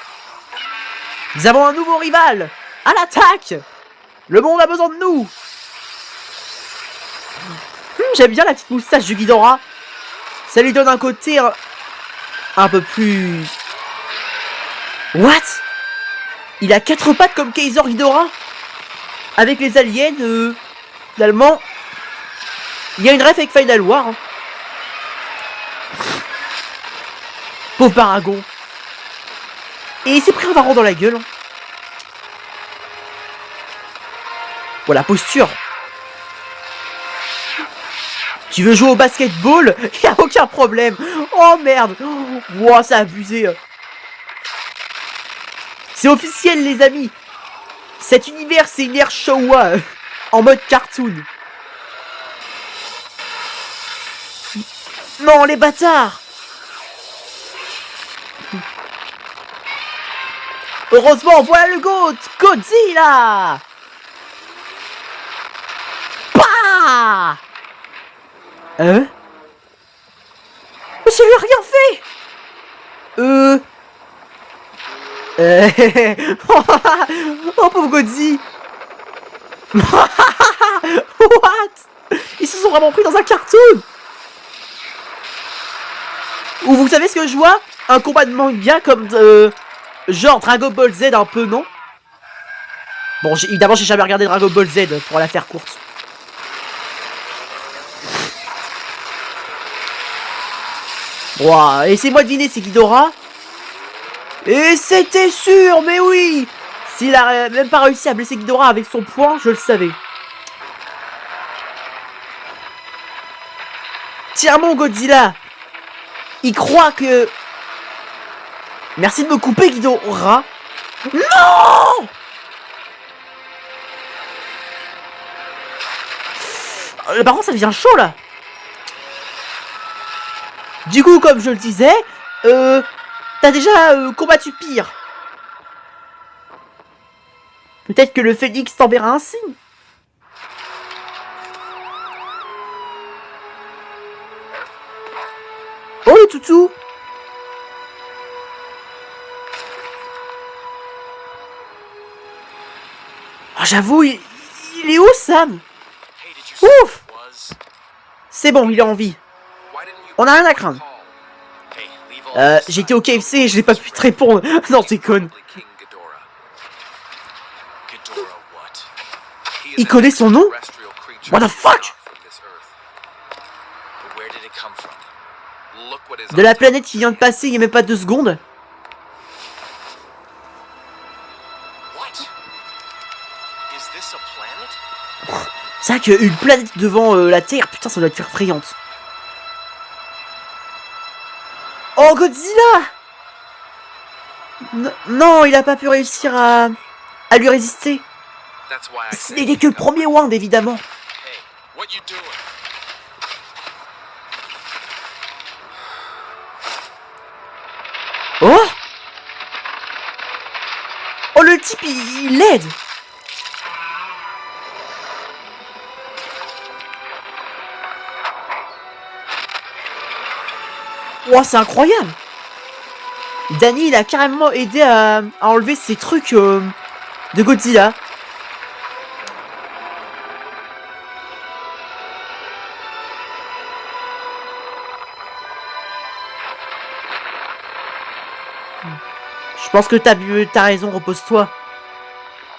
Nous avons un nouveau rival. À l'attaque. Le monde a besoin de nous. J'aime bien la petite moustache du Ghidorah. Ça lui donne un côté un peu plus... What? Il a 4 pattes comme Kaiser Ghidorah. Avec les aliens, finalement, il y a une ref avec Final War. Hein. Pauvre Paragon. Et il s'est pris un varan dans la gueule. Hein. Voilà, posture. Tu veux jouer au basketball? Y a aucun problème. Oh merde. Wow, c'est abusé. C'est officiel, les amis. Cet univers, c'est une ère Showa. En mode cartoon. Non, les bâtards. Heureusement, voilà le GOAT. Godzilla. Bah. Mais je lui ai rien fait. Oh pauvre Godzilla. What? Ils se sont vraiment pris dans un cartoon. Ou vous savez ce que je vois? Un combat de manga comme genre Dragon Ball Z un peu, non? Bon, évidemment j'ai jamais regardé Dragon Ball Z pour la faire courte. Wow, laissez-moi deviner, c'est Ghidorah. Et c'était sûr, mais oui. S'il a même pas réussi à blesser Ghidorah avec son poing, je le savais. Tiens mon Godzilla. Il croit que... Merci de me couper, Ghidorah. Non. Par contre, ça devient chaud, là. Du coup, comme je le disais, T'as déjà combattu pire. Peut-être que le phénix t'enverra un signe. Oh le toutou. Oh, j'avoue, il est où Sam? Hey, did you see Ouf. what it was? C'est bon, il est en vie. Why didn't you On a rien à craindre. Hey, leave all this J'étais au aside. KFC et je n'ai pas pu te répondre. Non, t'es conne. King Ghidorah. Ghidorah what? He is Il an connaît son nom? extraterrestrial creature What the not fuck? from this earth. But where did it come from? Look what is De on la top planète of qui the vient de hand. passer il n'y a même pas 2 secondes. What? Is this a planet? C'est vrai qu'une planète devant la Terre, putain, ça doit être effrayante. Oh, Godzilla! Non, il a pas pu réussir à lui résister. That's why I Ce said n'était que le pick up premier Wand, évidemment. Hey, what you doing? Oh! Oh, le type, il l'aide! Oh, c'est incroyable! Danny, il a carrément aidé à enlever ces trucs de Godzilla. Je pense que t'as raison, repose-toi.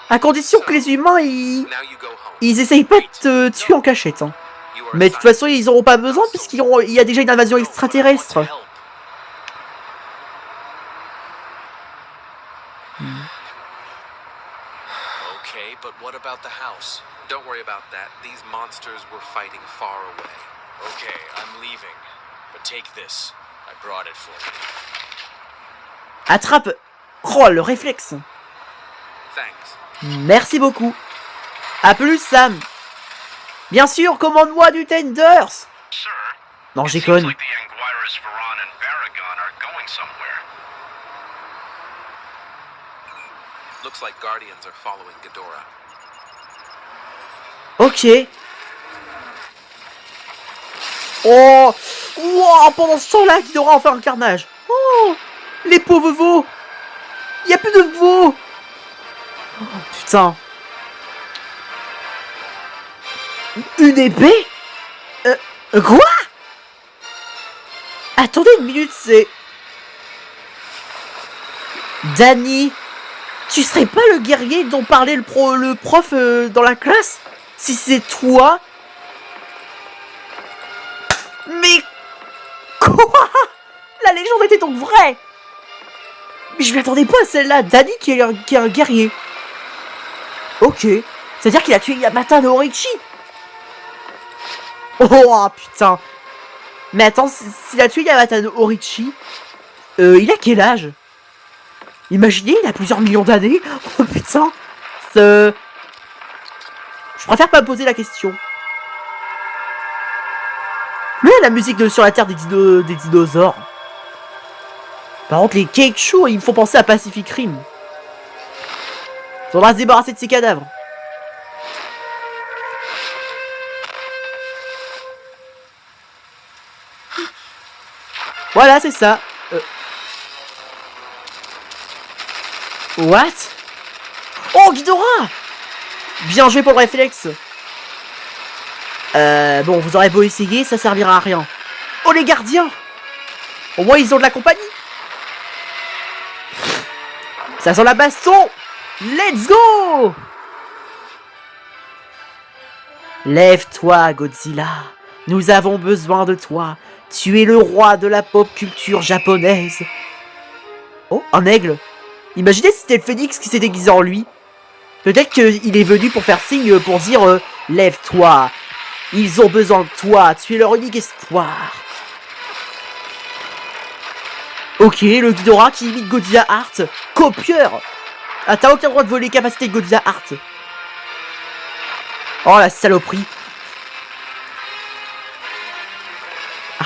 À condition que les humains, Now you go home. ils essayent pas de te tuer en cachette. Hein. You are Mais de toute assigned façon, ils auront pas besoin puisqu'il y a déjà une invasion extraterrestre. Help. Okay, but what about the house? Don't worry about that. These monsters were fighting far away. Okay, I'm leaving. But take this. I brought it for you. Attrape. Oh, le réflexe. Thanks. Merci beaucoup. A plus, Sam. Bien sûr, commande-moi du Tenders. Sir, Non, it j'ai seems conne. like the Anguirus, Varan, and Baragon are going somewhere. Looks like Guardians are following Ghidorah. Ok. Oh. Wow, pendant ce temps-là, Ghidorah en fait un carnage. Oh. Les pauvres veaux. Il n'y a plus de veaux. Oh, putain. Une épée? Quoi? Attendez une minute, c'est... Danny, tu serais pas le guerrier dont parlait le prof dans la classe? Si c'est toi? Mais... Quoi? La légende était donc vraie? Mais je m'y attendais pas à celle-là. Danny qui est un guerrier. Ok. C'est-à-dire qu'il a tué Yamata no Orochi. Oh putain. Mais attends, s'il a tué Yamata no Orochi, il a quel âge? Imaginez, il a plusieurs millions d'années. Oh putain. Je préfère pas poser la question. Mais la musique de Sur la Terre des dinosaures. Par contre, les cake shows, ils me font penser à Pacific Rim. Faudra se débarrasser de ces cadavres. Voilà, c'est ça. What? Oh, Ghidorah! Bien joué pour le réflexe. Bon, vous aurez beau essayer, ça servira à rien. Oh, les gardiens! Au moins, ils ont de la compagnie. Ça sent la baston! Let's go! Lève-toi, Godzilla. Nous avons besoin de toi. Tu es le roi de la pop culture japonaise. Oh, un aigle. Imaginez si c'était le phénix qui s'est déguisé en lui. Peut-être qu'il est venu pour faire signe, pour dire lève-toi. Ils ont besoin de toi. Tu es leur unique espoir. Ok, le Ghidorah qui imite Godzilla Art. Copieur. Ah, t'as aucun droit de voler les capacités de Godzilla Art. Oh, la saloperie.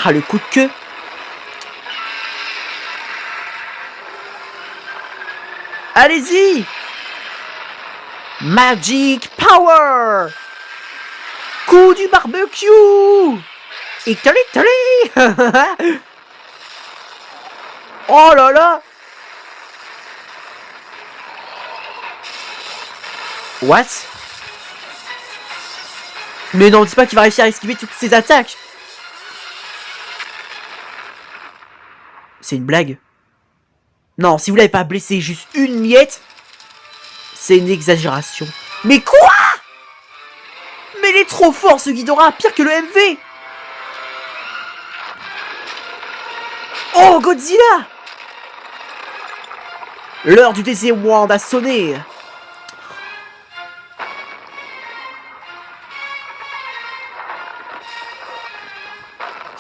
Ah, le coup de queue. Allez-y! Magic Power! Coup du barbecue! Italy, Italy! Oh là là! What? Mais non, dis pas qu'il va réussir à esquiver toutes ces attaques! C'est une blague. Non, si vous l'avez pas blessé juste une miette, c'est une exagération. Mais quoi? Mais il est trop fort ce Ghidorah, pire que le MV. Oh, Godzilla! L'heure du Désir-Wand a sonné.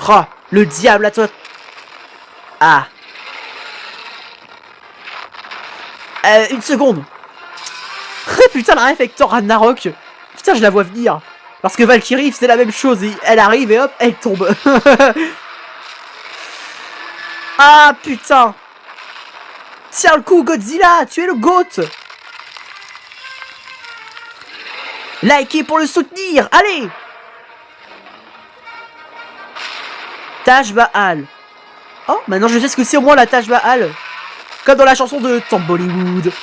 Oh, le diable à toi. Ah. Une seconde. Putain, la ref avec Thor Ragnarok. Putain, je la vois venir. Parce que Valkyrie, c'est la même chose. Elle arrive et hop, elle tombe. Ah, putain. Tiens le coup, Godzilla. Tu es le GOAT. Likez pour le soutenir. Allez. Taj Mahal. Oh, maintenant je sais ce que c'est au moins la Taj Mahal. Comme dans la chanson de Tom Bollywood.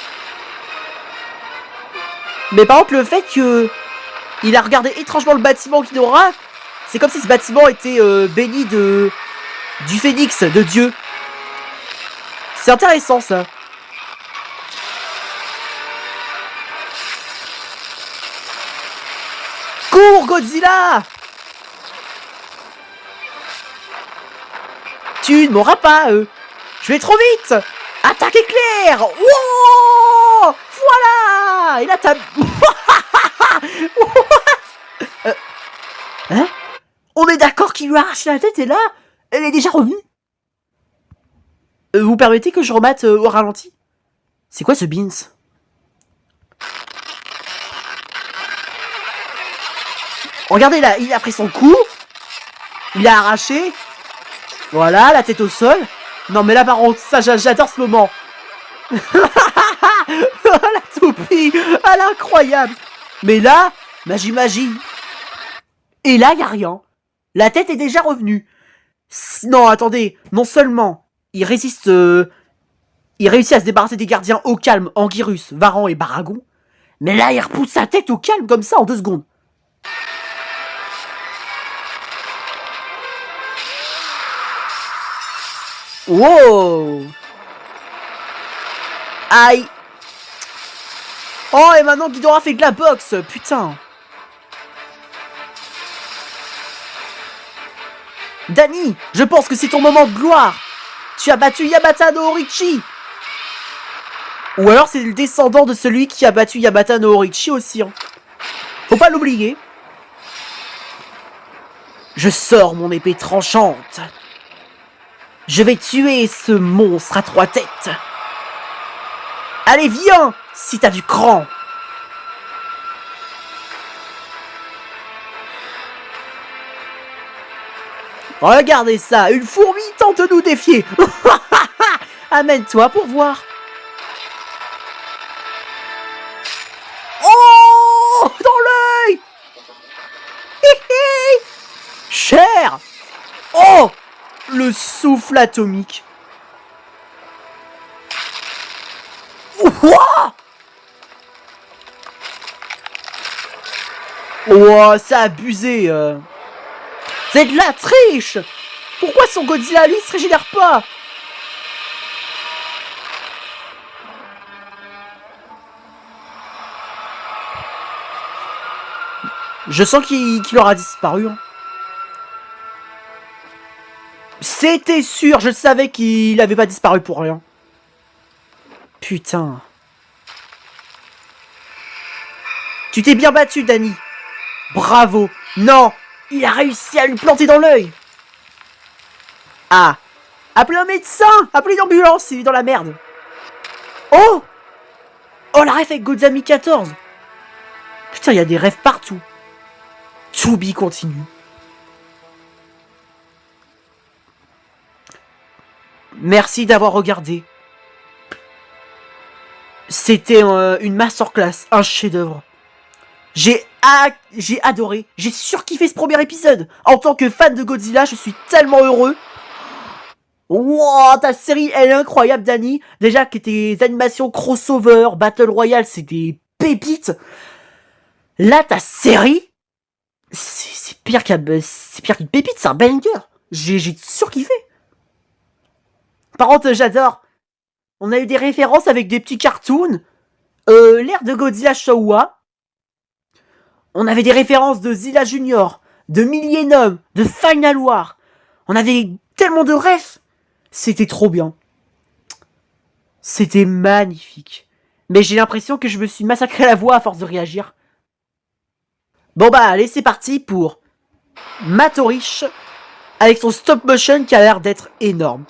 Mais par contre, le fait que il a regardé étrangement le bâtiment Ghidorah, c'est comme si ce bâtiment était béni du phénix, de Dieu. C'est intéressant ça. Cours, Godzilla! Tu ne m'auras pas, Je vais trop vite! Attaque éclair! Wow! Voilà! Et là, t'as... Hein? On est d'accord qu'il lui a arraché la tête et là, elle est déjà revenue? Vous permettez que je remate au ralenti? C'est quoi ce Beans? Regardez là, il a pris son coup. Il a arraché. Voilà, la tête au sol. Non mais là par contre, ça j'adore ce moment. La toupie, elle est incroyable. Mais là, magie. Et là, y a rien. La tête est déjà revenue. Non, attendez, non seulement il résiste... il réussit à se débarrasser des gardiens au calme, Anguirus, Varan et Baragon, mais là il repousse sa tête au calme comme ça en 2 secondes. Wow! Aïe! Oh, et maintenant Ghidorah fait de la boxe, putain! Dani, je pense que c'est ton moment de gloire! Tu as battu Yamata no Orochi! Ou alors c'est le descendant de celui qui a battu Yamata no Orochi aussi, hein. Faut pas l'oublier. Je sors mon épée tranchante. Je vais tuer ce monstre à 3 têtes. Allez, viens, si t'as du cran. Regardez ça, une fourmi tente de nous défier. Amène-toi pour voir. Oh, dans l'œil. Cher. Oh, le souffle atomique. Ouah. Oh, ça a abusé. C'est de la triche. Pourquoi son Godzilla, lui, se régénère pas? Je sens qu'il aura disparu. Hein. C'était sûr, je savais qu'il avait pas disparu pour rien. Putain. Tu t'es bien battu, Dani. Bravo. Non, il a réussi à lui planter dans l'œil. Ah. Appelez un médecin. Appelez une ambulance, il est dans la merde. Oh. Oh, la ref avec Godzami 14. Putain, il y a des rêves partout. To be continue. Merci d'avoir regardé. C'était une masterclass, un chef-d'œuvre. J'ai adoré, j'ai surkiffé ce premier épisode. En tant que fan de Godzilla, je suis tellement heureux. Wow, ta série, elle est incroyable, Dani. Déjà que tes animations crossover, Battle Royale, c'est des pépites. Là, ta série, c'est pire qu'une pépite, c'est un banger. J'ai surkiffé. Par contre, j'adore. On a eu des références avec des petits cartoons. L'ère de Godzilla Showa. On avait des références de Zilla Junior, de Millennium, de Final War. On avait tellement de refs. C'était trop bien. C'était magnifique. Mais j'ai l'impression que je me suis massacré la voix à force de réagir. Bon bah allez, c'est parti pour Matorich avec son stop motion qui a l'air d'être énorme.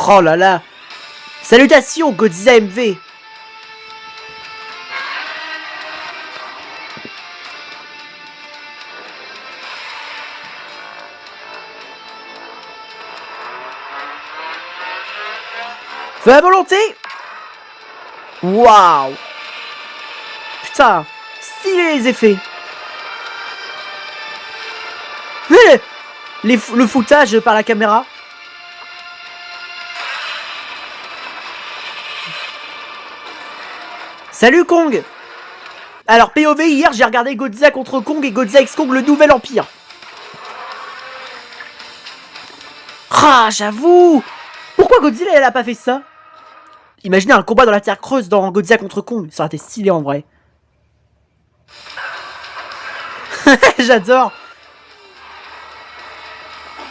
Oh là là. Salutations Godzilla MV. Feu à volonté. Waouh. Putain, stylé les effets. Le foutage par la caméra. Salut Kong. Alors POV, hier j'ai regardé Godzilla contre Kong et Godzilla x Kong le nouvel empire. Ah j'avoue. Pourquoi Godzilla elle a pas fait ça? Imaginez un combat dans la terre creuse dans Godzilla contre Kong, ça aurait été stylé en vrai. J'adore.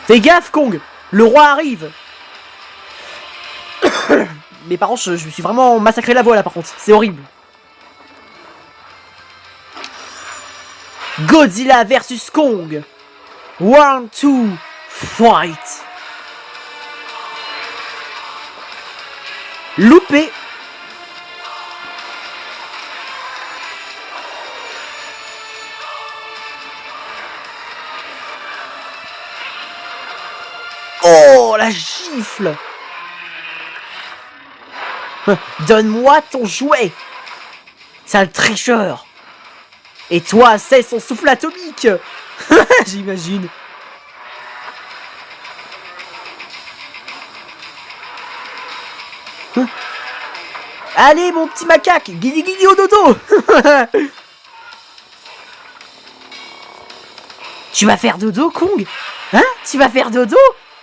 Fais gaffe Kong, le roi arrive. Mais par contre, je me suis vraiment massacré la voix là par contre, c'est horrible. Godzilla versus Kong. 1, 2, fight. Loupé. Oh, la gifle. Donne-moi ton jouet. Sale tricheur. Et toi, c'est son souffle atomique. J'imagine. Allez, mon petit macaque, guili guili au dodo. Tu vas faire dodo, Kong? Hein? Tu vas faire dodo?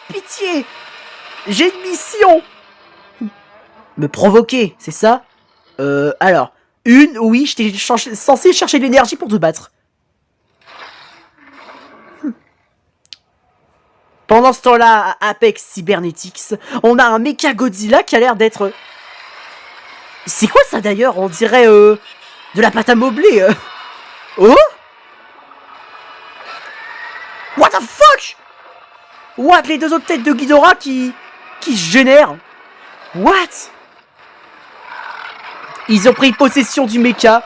Pitié. J'ai une mission. Me provoquer, c'est ça? Alors, oui, j'étais censé chercher de l'énergie pour te battre. Pendant ce temps-là, à Apex Cybernetics, on a un Mecha Godzilla qui a l'air d'être... C'est quoi ça d'ailleurs? On dirait de la pâte à modeler. Oh? What the fuck? What? Les deux autres têtes de Ghidorah qui se génèrent. What? Ils ont pris possession du mecha.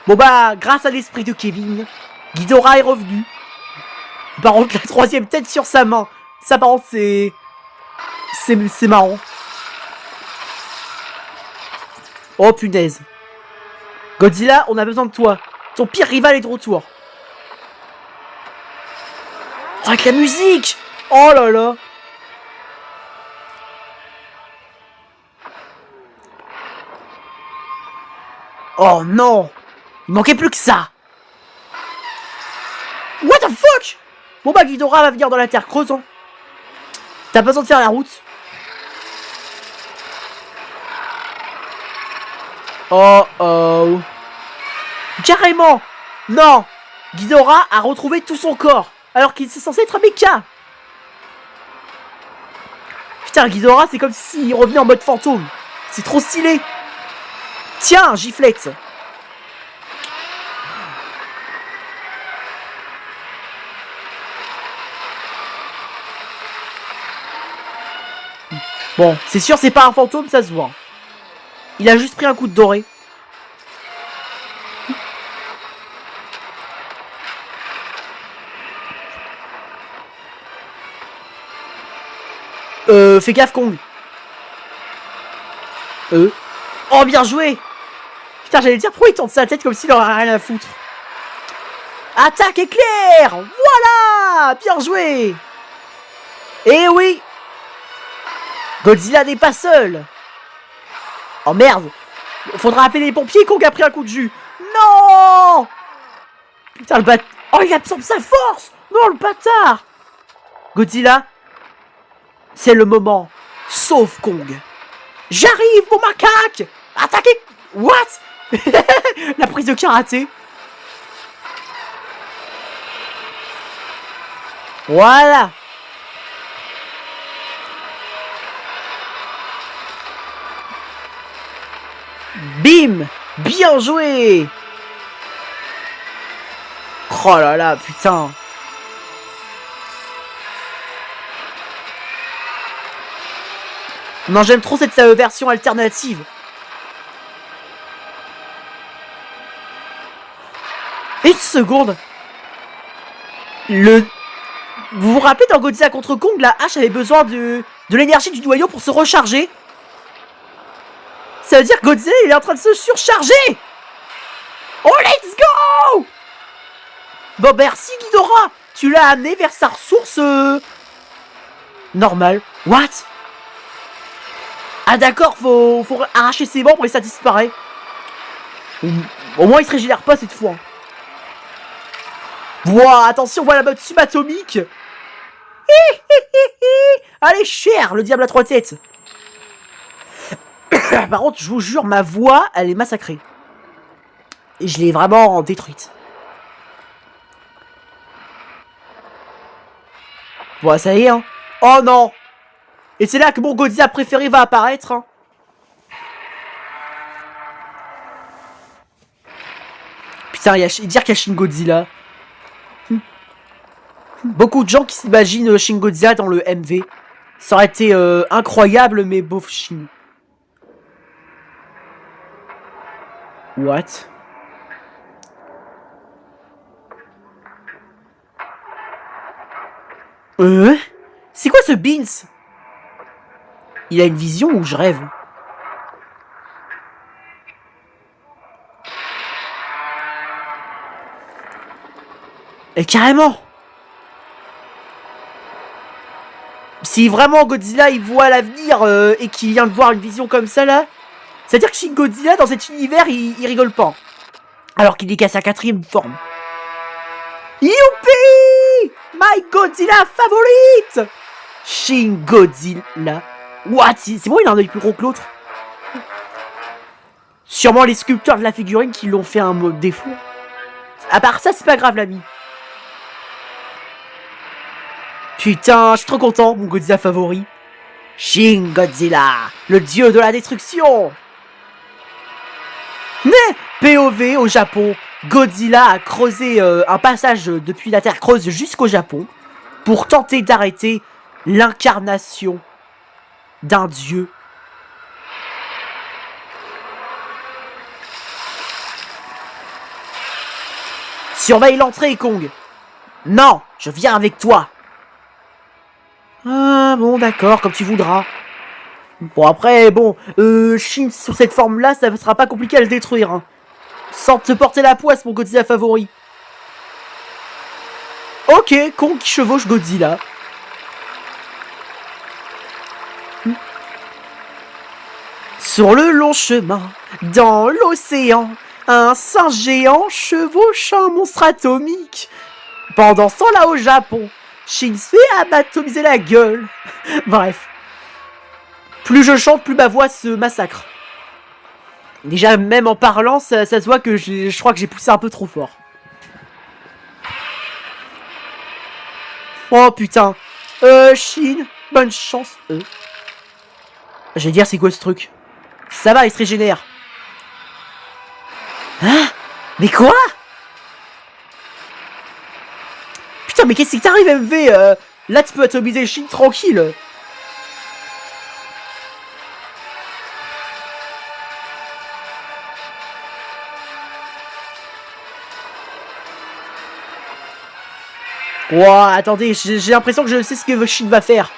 Bon bah, grâce à l'esprit de Kevin, Ghidorah est revenu. Par contre, la troisième tête sur sa main. Ça par contre, c'est marrant. Oh punaise. Godzilla, on a besoin de toi. Ton pire rival est de retour. Oh, avec la musique. Oh là là. Oh non. Il manquait plus que ça. What the fuck? Bon bah Ghidorah va venir dans la terre creuse. Hein. T'as besoin de faire la route. Oh oh. Carrément. Non. Ghidorah a retrouvé tout son corps. Alors qu'il est censé être un mecha. Putain, Ghidorah c'est comme s'il revenait en mode fantôme. C'est trop stylé. Tiens, giflette. Bon, c'est sûr, c'est pas un fantôme, ça se voit. Il a juste pris un coup de doré. Fais gaffe, Kong. Oh, bien joué. Putain, j'allais dire, pourquoi il tourne sa tête comme s'il aurait rien à foutre. Attaque éclair. Voilà. Bien joué. Eh oui. Godzilla n'est pas seul. Oh merde. Faudra appeler les pompiers, Kong a pris un coup de jus. Non. Putain, le bâtard. Oh, il absorbe sa force. Non, le bâtard. Godzilla. C'est le moment. Sauve Kong. J'arrive, mon macaque. Attaquez. What? La prise de karaté. Voilà. Bim. Bien joué. Oh là là, putain. Non, j'aime trop cette version alternative. Une seconde. Vous vous rappelez dans Godzilla contre Kong, la hache avait besoin de l'énergie du noyau pour se recharger. Ça veut dire que Godzilla il est en train de se surcharger. Oh, let's go. Bon, merci Ghidorah. Tu l'as amené vers sa ressource normale. What? Ah d'accord, faut arracher ses membres et ça disparaît. Au moins il se régénère pas cette fois. Ouah, attention, voilà la mode subatomique. Allez, cher, le diable à 3 têtes. Par contre, je vous jure, ma voix, elle est massacrée. Et je l'ai vraiment détruite. Bon, ça y est, hein. Oh non. Et c'est là que mon Godzilla préféré va apparaître. Hein. Putain, dire qu'il y a Shin Godzilla. Beaucoup de gens qui s'imaginent Shin Godzilla dans le MV. Ça aurait été incroyable, mais bof Shin. What? C'est quoi ce Beans? Il a une vision ou je rêve? Et carrément! Si vraiment Godzilla il voit l'avenir et qu'il vient de voir une vision comme ça là, c'est-à-dire que Shin Godzilla dans cet univers il rigole pas. Alors qu'il est qu'à sa 4ème forme. Youpi! My Godzilla favorite! Shin Godzilla. What? C'est bon, il a un œil plus gros que l'autre. Sûrement les sculpteurs de la figurine qui l'ont fait un mode défaut. À part ça, c'est pas grave, l'ami. Putain, je suis trop content, mon Godzilla favori. Shin Godzilla, le dieu de la destruction. Mais POV au Japon, Godzilla a creusé un passage depuis la Terre creuse jusqu'au Japon pour tenter d'arrêter l'incarnation d'un dieu. Surveille l'entrée, Kong. Non, je viens avec toi. Ah bon, d'accord, comme tu voudras. Bon, après, bon, Shin sur cette forme-là, ça sera pas compliqué à le détruire. Hein. Sans te porter la poisse, mon Godzilla favori. Ok, Kong qui chevauche Godzilla. Sur le long chemin, dans l'océan, un singe géant chevauche un monstre atomique. Pendant ce temps-là au Japon, Shin se fait atomiser la gueule. Bref. Plus je chante, plus ma voix se massacre. Déjà, même en parlant, ça se voit que je crois que j'ai poussé un peu trop fort. Oh putain. Shin, bonne chance. Je vais dire, c'est quoi ce truc? Ça va, il se régénère. Hein? Mais quoi? Putain, mais qu'est-ce qui t'arrive, MV? Là, tu peux atomiser Shin tranquille. Ouah, attendez, j'ai l'impression que je sais ce que Shin va faire.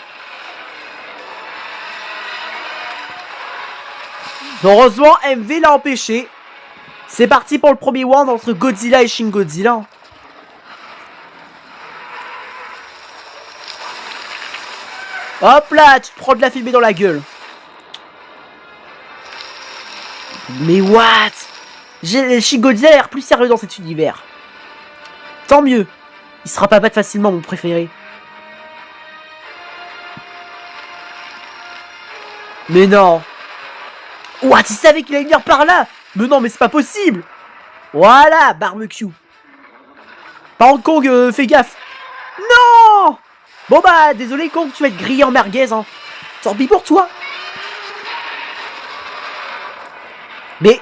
Heureusement, MV l'a empêché. C'est parti pour le premier round entre Godzilla et Shin Godzilla. Hop là, tu te prends de la fumée dans la gueule. Mais what? Shin Godzilla a l'air plus sérieux dans cet univers. Tant mieux. Il sera pas battre facilement, mon préféré. Mais non. What? Il savait qu'il allait venir par là. Mais non, mais c'est pas possible. Voilà, barbecue. Par contre, Kong, fais gaffe. Non. Bon bah, désolé Kong, tu vas être grillé en merguez, hein. Tant pis pour toi. Mais...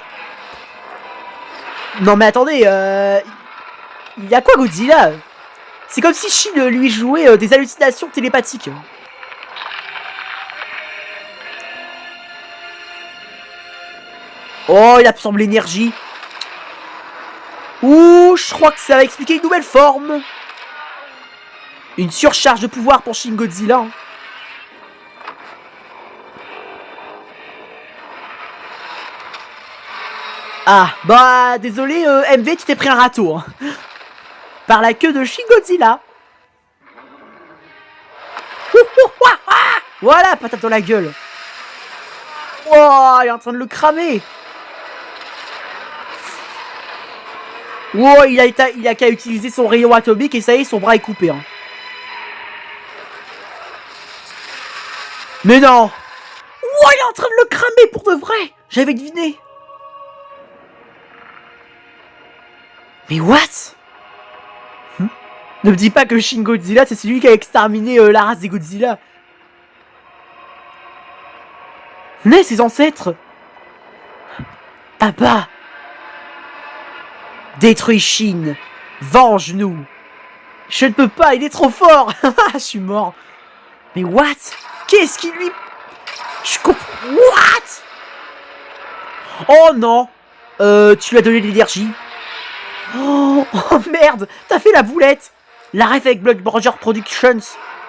Non mais attendez, il y a quoi Godzilla? C'est comme si Shin lui jouait des hallucinations télépathiques. Oh, il absorbe l'énergie. Ouh, je crois que ça va expliquer une nouvelle forme. Une surcharge de pouvoir pour Shin Godzilla. Ah, bah, désolé, MV, tu t'es pris un râteau. Hein. Par la queue de Shin Godzilla. Voilà, patate dans la gueule. Oh, il est en train de le cramer. Oh, il a qu'à utiliser son rayon atomique et ça y est, son bras est coupé. Hein. Mais non. Oh, il est en train de le cramer pour de vrai. J'avais deviné. Mais what? Ne me dis pas que Shin Godzilla, c'est celui qui a exterminé la race des Godzilla. Mais ses ancêtres. Papa. Détruis Shin. Venge-nous. Je ne peux pas, il est trop fort. Je suis mort. Mais what? Qu'est-ce qui lui... Je comprends... What? Oh non. Tu lui as donné de l'énergie. Oh merde. T'as fait la boulette. La ref avec Blood Burger Productions.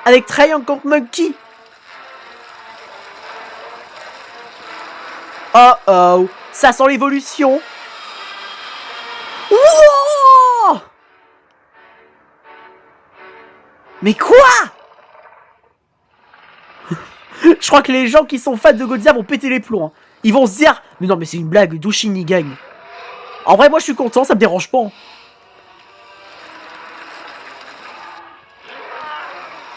Avec Triangle contre Monkey. Oh oh. Ça sent l'évolution. Wow. Mais quoi? Je crois que les gens qui sont fans de Godzilla vont péter les plombs. Hein. Ils vont se dire, mais non mais c'est une blague, d'où Shin y gagne. En vrai moi je suis content, ça me dérange pas. Hein.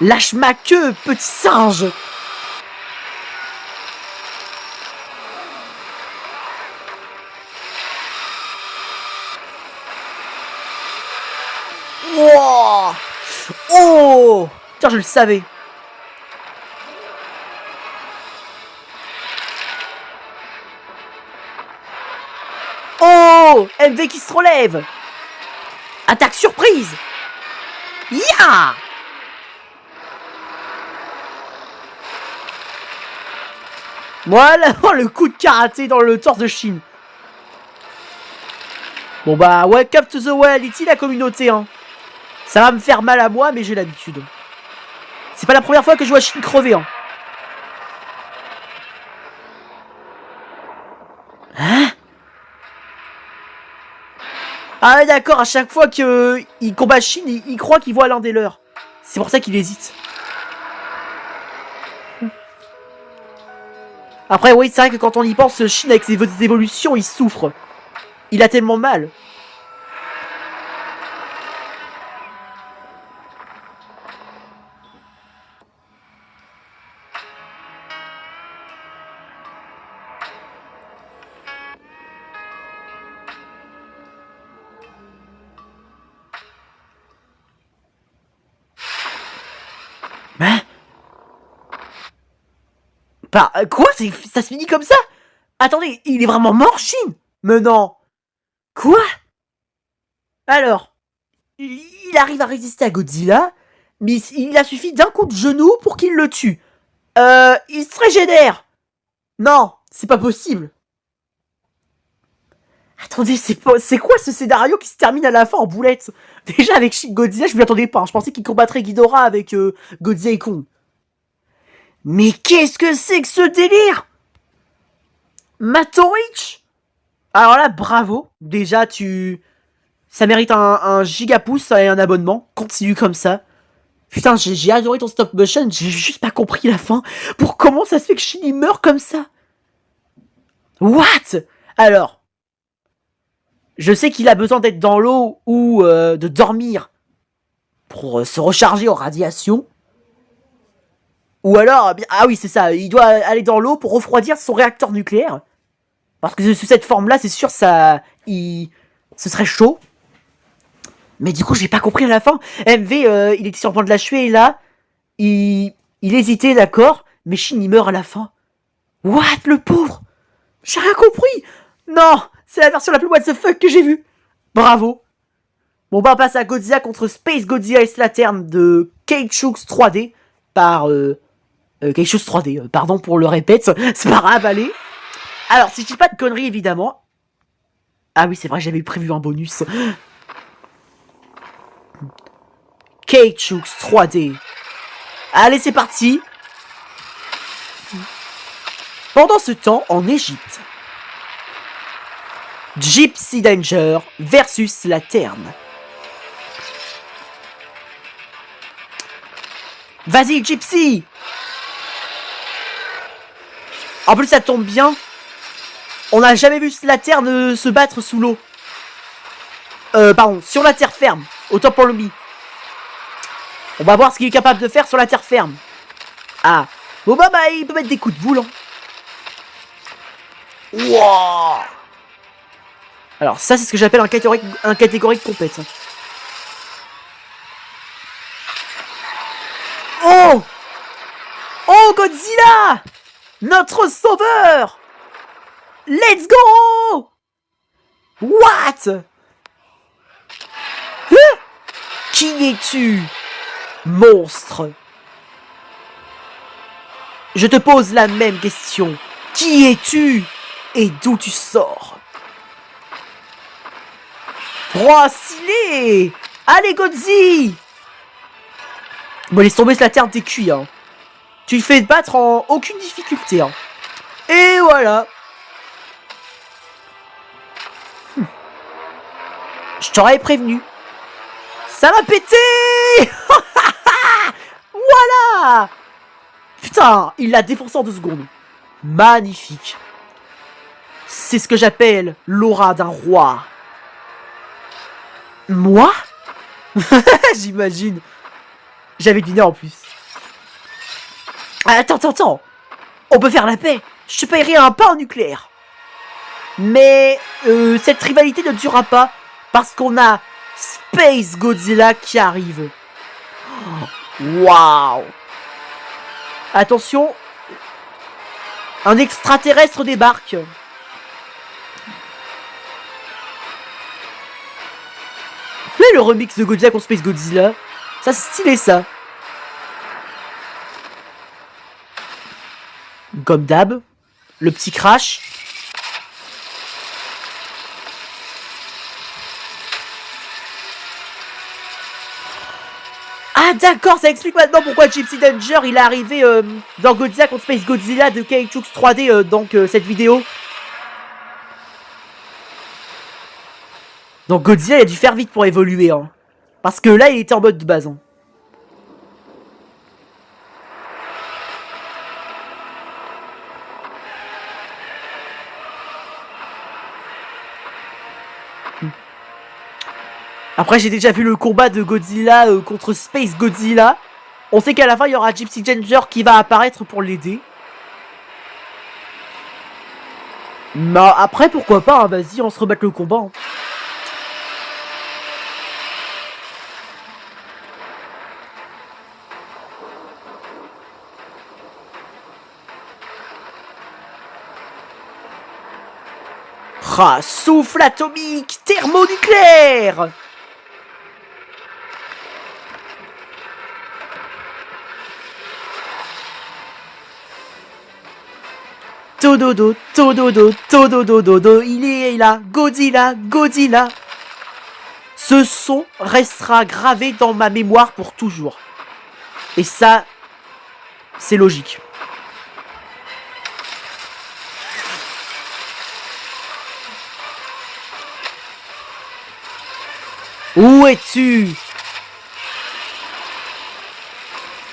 Lâche ma queue, petit singe. Wow. Oh. Tiens, je le savais. Oh, MV qui se relève. Attaque surprise. Ya. Voilà, oh, le coup de karaté dans le torse de Shin. Bon bah, welcome to the reality, la communauté, hein. Ça va me faire mal à moi, mais j'ai l'habitude. C'est pas la première fois que je vois Shin crever, hein. Hein? Ah ouais, d'accord, à chaque fois qu'il combat Shin, il croit qu'il voit l'un des leurs. C'est pour ça qu'il hésite. Après, oui, c'est vrai que quand on y pense, Shin, avec ses évolutions, il souffre. Il a tellement mal. Hein? Bah, quoi? Ça se finit comme ça? Attendez, il est vraiment mort, Shin? Mais non. Quoi? Alors, il arrive à résister à Godzilla, mais il a suffi d'un coup de genou pour qu'il le tue. Il se régénère. Non, c'est pas possible. Attendez, c'est quoi ce scénario qui se termine à la fin en boulette? Déjà, avec Shin Godzilla, je m'y attendais pas. Je pensais qu'il combattrait Ghidorah avec Godzilla et Kong. Mais qu'est-ce que c'est que ce délire? Matorich. Alors là, bravo. Déjà, ça mérite un gigapouce et un abonnement. Continue comme ça. Putain, j'ai adoré ton stop motion. J'ai juste pas compris la fin. Pour comment ça se fait que Shinny meurt comme ça? What? Alors, je sais qu'il a besoin d'être dans l'eau ou de dormir pour se recharger en radiation. Ou alors, ah oui, c'est ça, il doit aller dans l'eau pour refroidir son réacteur nucléaire. Parce que sous cette forme-là, c'est sûr, ce serait chaud. Mais du coup, j'ai pas compris à la fin. MV, il était sur le point de la tuer, et là, il hésitait, d'accord, mais Shin, il meurt à la fin. What, le pauvre? J'ai rien compris. Non, c'est la version la plus what the fuck que j'ai vue. Bravo. Bon, bah, on passe à Godzilla contre Space Godzilla et Slattern de Keichux 3D par... quelque chose 3D, pardon pour le répète, c'est pas grave, allez. Alors, si je dis pas de conneries, évidemment. Ah oui, c'est vrai, j'avais prévu un bonus. Keichux 3D. Allez, c'est parti. Pendant ce temps, en Égypte, Gypsy Danger versus Slattern. Vas-y, Gypsy. En plus, ça tombe bien. On n'a jamais vu Slattern se battre sous l'eau. Pardon, sur la terre ferme. Autant pour lui. On va voir ce qu'il est capable de faire sur la terre ferme. Ah. Bon bah, il peut mettre des coups de boule. Hein. Wow. Alors ça, c'est ce que j'appelle un catégorique compète. Oh. Oh, Godzilla, notre sauveur! Let's go! What? Qui es-tu, monstre? Je te pose la même question. Qui es-tu et d'où tu sors? Oh, stylé! Allez, Godzi! Bon, laisse tomber la terre des cuits, hein. Tu le fais battre en aucune difficulté, hein. Et voilà. Je t'aurais prévenu. Ça va péter. Voilà. Putain, il l'a défoncé en 2 secondes. Magnifique. C'est ce que j'appelle l'aura d'un roi. Moi? J'imagine. J'avais deviné en plus. Attends. On peut faire la paix. Je te paierai un pain nucléaire. Mais cette rivalité ne durera pas. Parce qu'on a Space Godzilla qui arrive. Waouh. Attention. Un extraterrestre débarque. Vous le remix de Godzilla contre Space Godzilla. Ça, c'est stylé, ça. Comme d'hab. Le petit crash. Ah d'accord, ça explique maintenant pourquoi Gypsy Danger il est arrivé dans Godzilla contre Space Godzilla de Keichux 3D, donc cette vidéo. Donc Godzilla il a dû faire vite pour évoluer, hein. Parce que là il était en mode de base. Hein. Après, j'ai déjà vu le combat de Godzilla contre Space Godzilla. On sait qu'à la fin, il y aura Gypsy Danger qui va apparaître pour l'aider. Mais après, pourquoi pas, hein, vas-y, on se rebat le combat. Hein. Ah, souffle atomique thermonucléaire. Tododo, il est là, Godzilla. Ce son restera gravé dans ma mémoire pour toujours. Et ça, c'est logique. Où es-tu?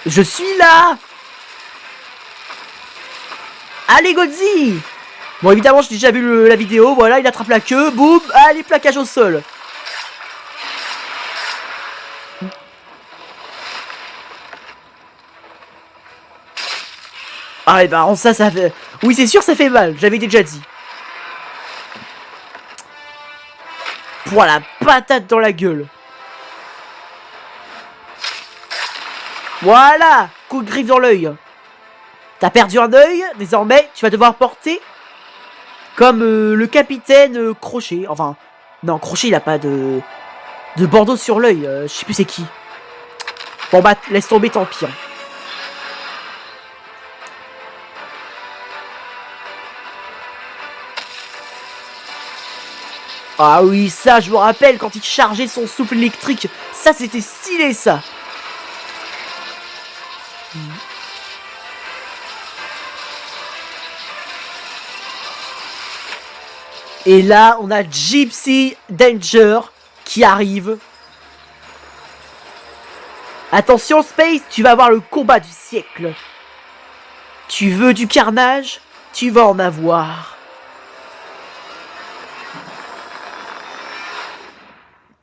Je suis là. Allez, Godzi! Bon, évidemment, j'ai déjà vu la vidéo. Voilà, il attrape la queue. Boum. Allez, plaquage au sol. Ah, et ben, ça fait... Oui, c'est sûr, ça fait mal. J'avais déjà dit. Pour la patate dans la gueule. Voilà. Coup de griffe dans l'œil. T'as perdu un œil. Désormais, tu vas devoir porter comme le capitaine Crochet. Enfin, non, Crochet, il a pas de bandeau sur l'œil. Je sais plus c'est qui. Bon, bah, laisse tomber, tant pis. Hein. Ah oui, ça, je me rappelle quand il chargeait son souffle électrique. Ça, c'était stylé, ça. Et là, on a Gypsy Danger qui arrive. Attention, Space, tu vas avoir le combat du siècle. Tu veux du carnage? Tu vas en avoir.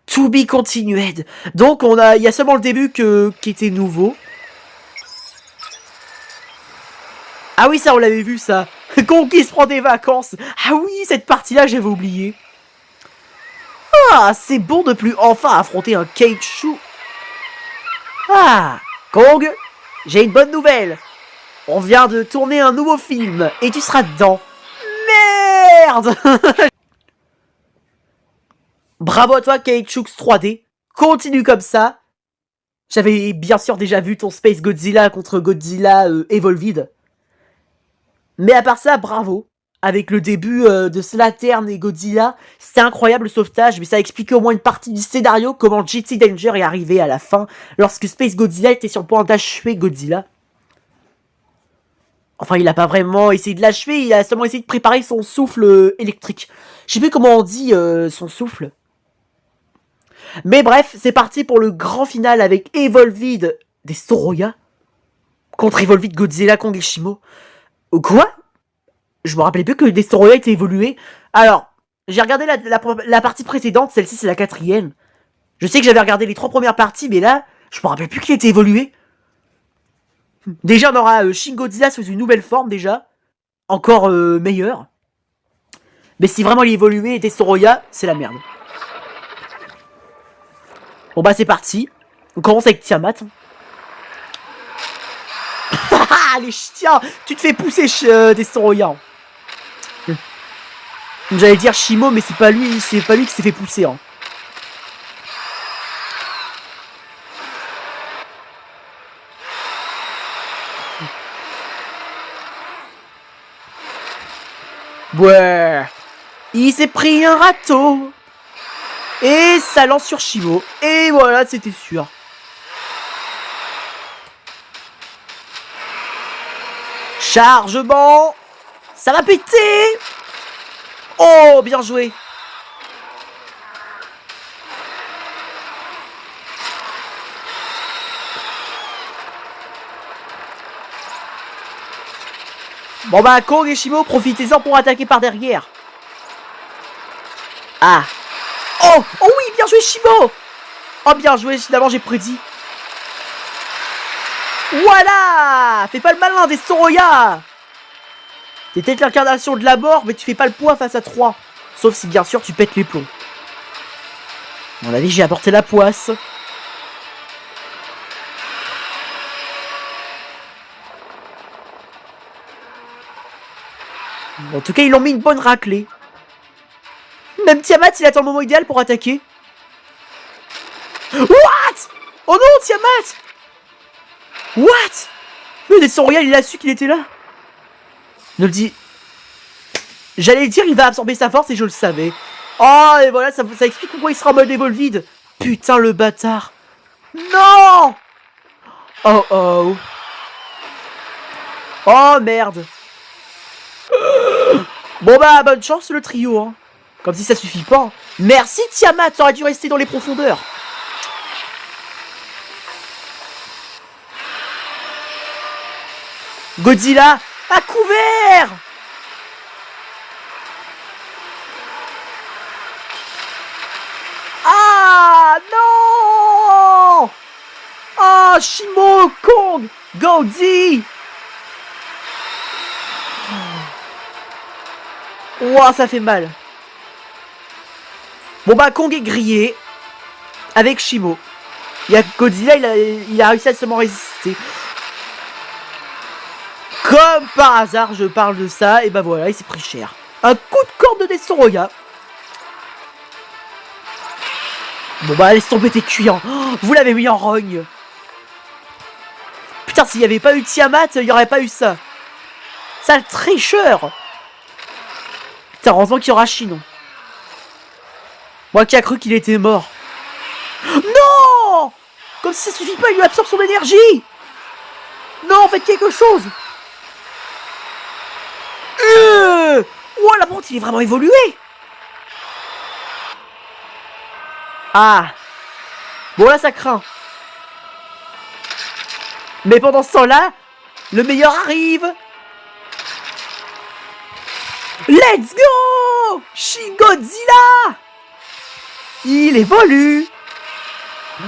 To be continued. Donc, il y a seulement le début qui était nouveau. Ah oui, ça, on l'avait vu, ça. Conquis prend des vacances. Ah oui, cette partie-là, j'avais oublié. Ah, c'est bon de plus enfin affronter un Keichu. Ah, Kong, j'ai une bonne nouvelle. On vient de tourner un nouveau film et tu seras dedans. Merde. Bravo à toi, Keichux 3D. Continue comme ça. J'avais bien sûr déjà vu ton Space Godzilla contre Godzilla Evolved. Mais à part ça, bravo. Avec le début de Slattern et Godzilla, c'était incroyable le sauvetage, mais ça expliquait au moins une partie du scénario, comment Gypsy Danger est arrivé à la fin, lorsque Space Godzilla était sur le point d'achever Godzilla. Enfin, il a pas vraiment essayé de l'achever, il a seulement essayé de préparer son souffle électrique. Je sais plus comment on dit son souffle. Mais bref, c'est parti pour le grand final avec Evolved des Soroya contre Evolved Godzilla Kong et Shimo. Quoi? Je me rappelais plus que Destoroyah était évolué. Alors, j'ai regardé la partie précédente, celle-ci c'est la 4ème. Je sais que j'avais regardé les 3 premières parties, mais là, je me rappelle plus qu'il était évolué. Déjà, on aura Shin Godzilla sous une nouvelle forme, déjà. Encore meilleure. Mais si vraiment il est évolué, Destoroyah, c'est la merde. Bon bah c'est parti. On commence avec Tiamat. Allez, tiens, tu te fais pousser Destoroyah. J'allais dire Shimo, mais c'est pas lui qui s'est fait pousser. Hein. Ouais, il s'est pris un râteau. Et ça lance sur Shimo. Et voilà, c'était sûr. Chargement. Ça va péter. Oh, bien joué. Bon bah, Kong et Shimo, profitez-en pour attaquer par derrière. Ah. Oh, oh oui, bien joué Shimo. Oh, bien joué, finalement j'ai prédit. Voilà. Fais pas le malin, Destoroyah. T'es peut-être l'incarnation de la mort, mais tu fais pas le poids face à 3. Sauf si bien sûr tu pètes les plombs. À mon avis, j'ai apporté la poisse. En tout cas, ils l'ont mis une bonne raclée. Même Tiamat, il attend le moment idéal pour attaquer. What? Oh non, Tiamat! What? Mais Destoroyah, il a su qu'il était là. Ne le dis... J'allais dire, il va absorber sa force et je le savais. Oh, et voilà, ça explique pourquoi il sera en mode Evolved. Putain, le bâtard. Non! Oh, oh. Oh, merde. Bon bah, bonne chance le trio, hein. Comme si ça suffit pas. Merci Tiamat, t'aurais dû rester dans les profondeurs. Godzilla à couvert. Ah non. Ah, Shimo, Kong, Goldie. Ouah, ça fait mal. Bon bah, Kong est grillé. Avec Shimo. Il y a Godzilla, il a réussi à seulement résister. Comme par hasard, je parle de ça, et bah voilà, il s'est pris cher. Un coup de corde de Destoroyah. Bon bah, laisse tomber tes cuillants. Oh, vous l'avez mis en rogne. Putain, s'il n'y avait pas eu Tiamat, il n'y aurait pas eu ça. Sale tricheur. Putain, heureusement qu'il y aura Chinon. Moi qui a cru qu'il était mort. Non. Comme si ça suffit pas, il lui absorbe son énergie. Non, faites quelque chose. Oh, la montre, il est vraiment évolué. Ah. Bon, là, ça craint. Mais pendant ce temps-là, le meilleur arrive. Let's go Shin Godzilla. Il évolue. Oh,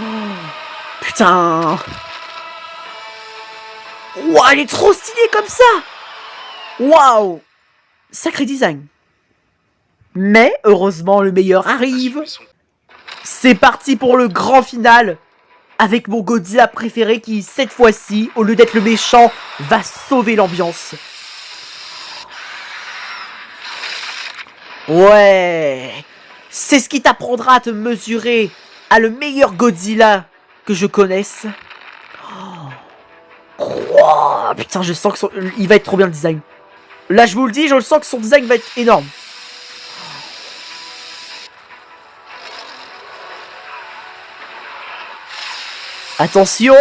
putain. Ouah, il est trop stylé comme ça. Waouh. Sacré design. Mais, heureusement, le meilleur arrive. C'est parti pour le grand final. Avec mon Godzilla préféré qui, cette fois-ci, au lieu d'être le méchant, va sauver l'ambiance. Ouais. C'est ce qui t'apprendra à te mesurer à le meilleur Godzilla que je connaisse. Oh, putain, je sens que il va être trop bien le design. Là, je vous le dis, je le sens que son design va être énorme. Attention.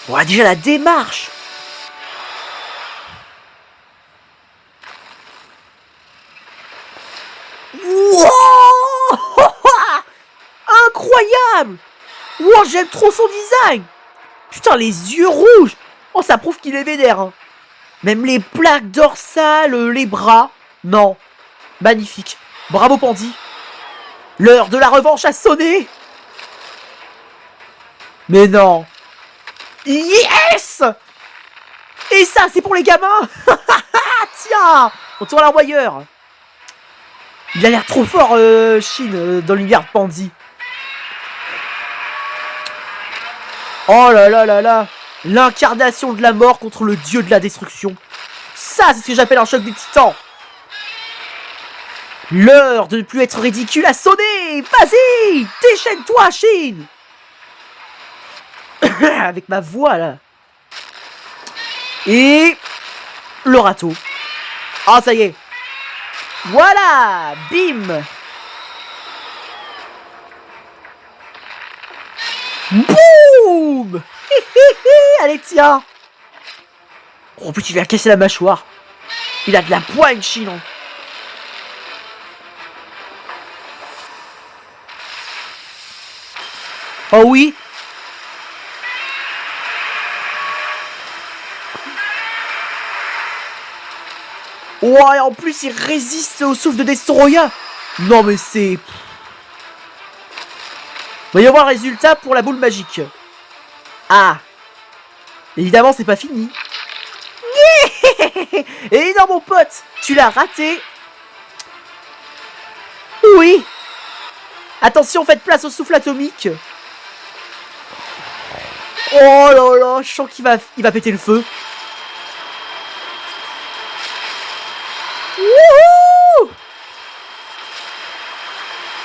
Ouais, déjà la démarche. Wow. Incroyable. Wow, j'aime trop son design. Putain, les yeux rouges. Oh, ça prouve qu'il est vénère. Hein. Même les plaques dorsales, les bras. Non. Magnifique. Bravo, Pandy. L'heure de la revanche a sonné. Mais non. Yes. Et ça, c'est pour les gamins. Tiens. On tourne la voyeur. Il a l'air trop fort, Shin, dans l'univers Pandy. Oh là là là là. L'incarnation de la mort contre le dieu de la destruction. Ça, c'est ce que j'appelle un choc des titans. L'heure de ne plus être ridicule a sonné. Vas-y, déchaîne-toi, Shin. Avec ma voix, là. Et... le râteau. Ah, ça y est. Voilà. Bim. Boum. Allez, tiens. Oh putain, il a cassé la mâchoire. Il a de la poigne, Chinon. Oh oui. Oh, et en plus, il résiste au souffle de Destoroyah. Non, mais c'est... Il va y avoir le résultat pour la boule magique. Ah. Évidemment, c'est pas fini. Yeah. Et non, mon pote, tu l'as raté. Oui. Attention, faites place au souffle atomique. Oh là là, je sens qu'il va péter le feu. Wouhou.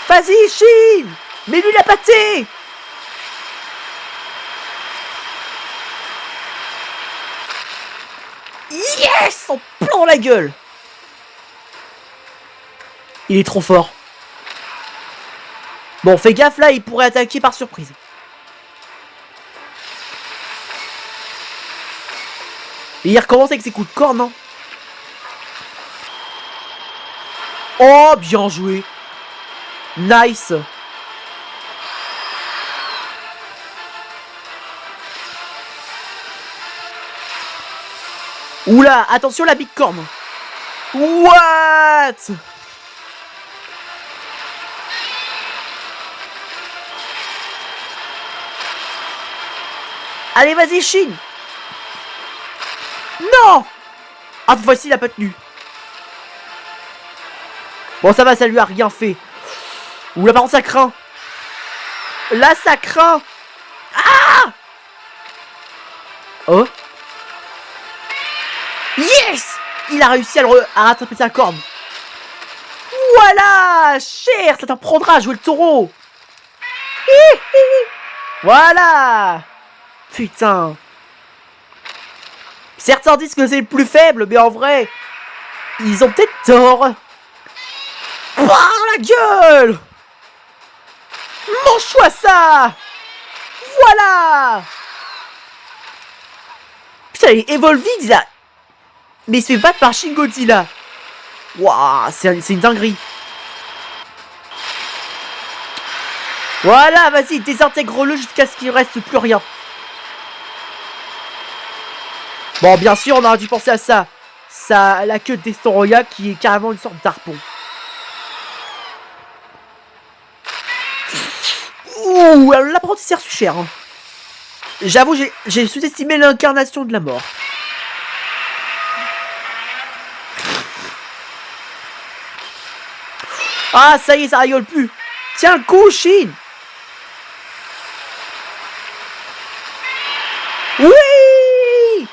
Vas-y, Shin. Mets-lui la pâtée. Yes. On plomb la gueule. Il est trop fort. Bon, fais gaffe là, il pourrait attaquer par surprise. Et il recommence avec ses coups de corne, non? Oh, bien joué. Nice. Oula, attention la bicorne. What? Allez, vas-y, Shin. Non. Ah, cette fois-ci, il a pas tenu. Bon, ça va, ça lui a rien fait. Oula, par contre, ça craint. Là, ça craint. Ah! Oh. Yes! Il a réussi à rattraper sa corde. Voilà! Cher, ça t'en prendra à jouer le taureau. Voilà! Putain. Certains disent que c'est le plus faible, mais en vrai, ils ont peut-être tort. Par la gueule! Mange-toi ça! Voilà! Putain, il est Evolved là! Mais il se fait battre par Shin Godzilla! Waouh, c'est une dinguerie! Voilà, vas-y, désintègre-le jusqu'à ce qu'il reste plus rien. Bon, bien sûr, on aurait dû penser à ça. Ça a la queue de Destoroyah qui est carrément une sorte d'harpon. Ouh, l'apprenti s'est reçu cher. Hein. J'avoue, j'ai sous-estimé l'incarnation de la mort. Ah, ça y est, ça rigole plus. Tiens, le coup, Shin. Oui!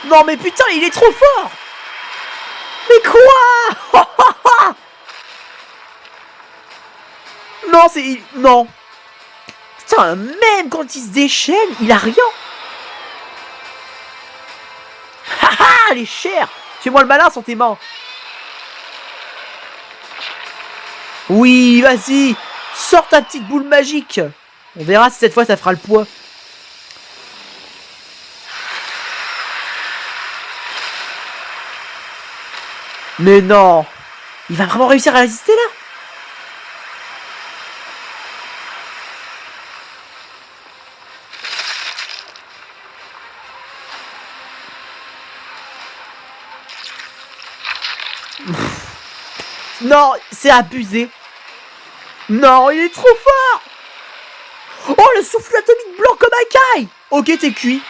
Non, mais putain, il est trop fort. Mais quoi? Non, c'est... Non. Putain, même quand il se déchaîne, il a rien. Haha, les chers. Fais-moi le malin sans tes mains. Oui, vas-y. Sors ta petite boule magique. On verra si cette fois ça fera le poids. Mais non. Il va vraiment réussir à résister là? Non, c'est abusé. Non, il est trop fort. Oh, le souffle atomique blanc comme un caille. Ok, t'es cuit.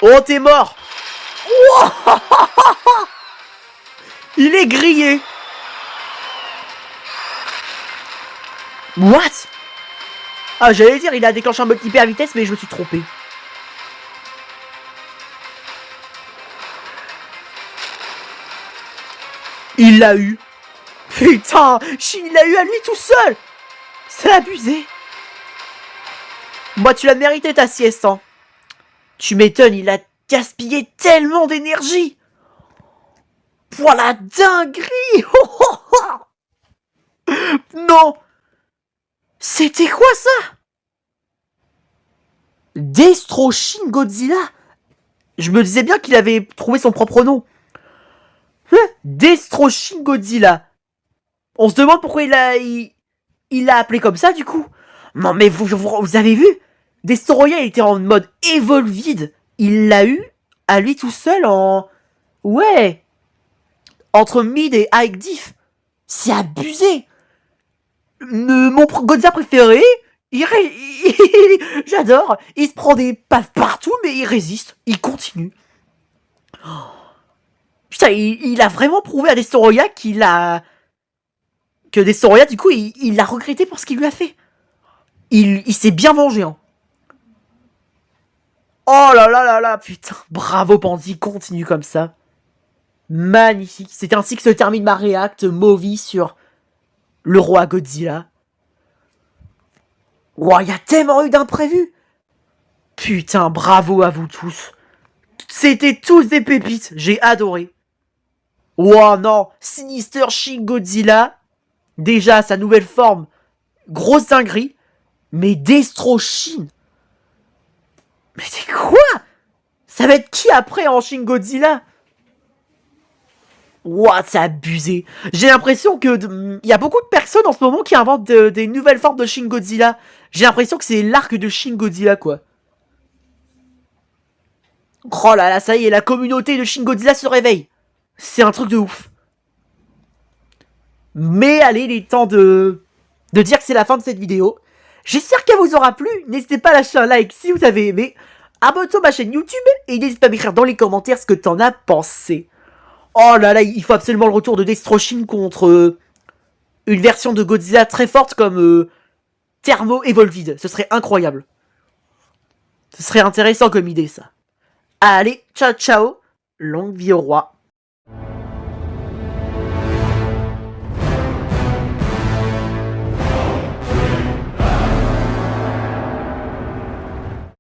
Oh, t'es mort. Wow. Il est grillé. What? Ah, j'allais dire, il a déclenché un mode hyper vitesse, mais je me suis trompé. Il l'a eu. Putain, Shin, il l'a eu à lui tout seul. C'est abusé. Moi, tu l'as mérité ta sieste, hein. Tu m'étonnes, il a gaspillé tellement d'énergie. Voilà, dinguerie. Non. C'était quoi ça? Destro Shin Godzilla. Je me disais bien qu'il avait trouvé son propre nom. Destro Shin Godzilla. On se demande pourquoi il l'a appelé comme ça du coup. Non mais vous avez vu? Destoroyah il était en mode Evolved. Il l'a eu à lui tout seul en... Ouais. Entre Mid et High Diff. C'est abusé. Mon Godzilla préféré, j'adore. Il se prend des paves partout mais il résiste. Il continue. Putain, il a vraiment prouvé à Destoroyah que Destoroyah, du coup, il l'a regretté pour ce qu'il lui a fait. Il s'est bien vengé, hein. Oh là là là là, putain. Bravo, Pandy, continue comme ça. Magnifique. C'est ainsi que se termine ma react movie sur le roi Godzilla. Wow, il y a tellement eu d'imprévus. Putain, bravo à vous tous. C'était tous des pépites. J'ai adoré. Wow, non. Sinister Shin Godzilla. Déjà, sa nouvelle forme, grosse dinguerie. Mais Destro Shin. Mais c'est quoi? Ça va être qui après en Shin Godzilla? Ouah, c'est abusé. J'ai l'impression que y a beaucoup de personnes en ce moment qui inventent des nouvelles formes de Shin Godzilla. J'ai l'impression que c'est l'arc de Shin Godzilla, quoi. Oh là là, ça y est, la communauté de Shin Godzilla se réveille. C'est un truc de ouf. Mais allez, il est temps de dire que c'est la fin de cette vidéo. J'espère qu'elle vous aura plu. N'hésitez pas à lâcher un like si vous avez aimé. Abonne-toi à ma chaîne YouTube et n'hésite pas à m'écrire dans les commentaires ce que t'en as pensé. Oh là là, il faut absolument le retour de Destroshin contre une version de Godzilla très forte comme Thermo Evolved. Ce serait incroyable. Ce serait intéressant comme idée, ça. Allez, ciao ciao. Longue vie au roi.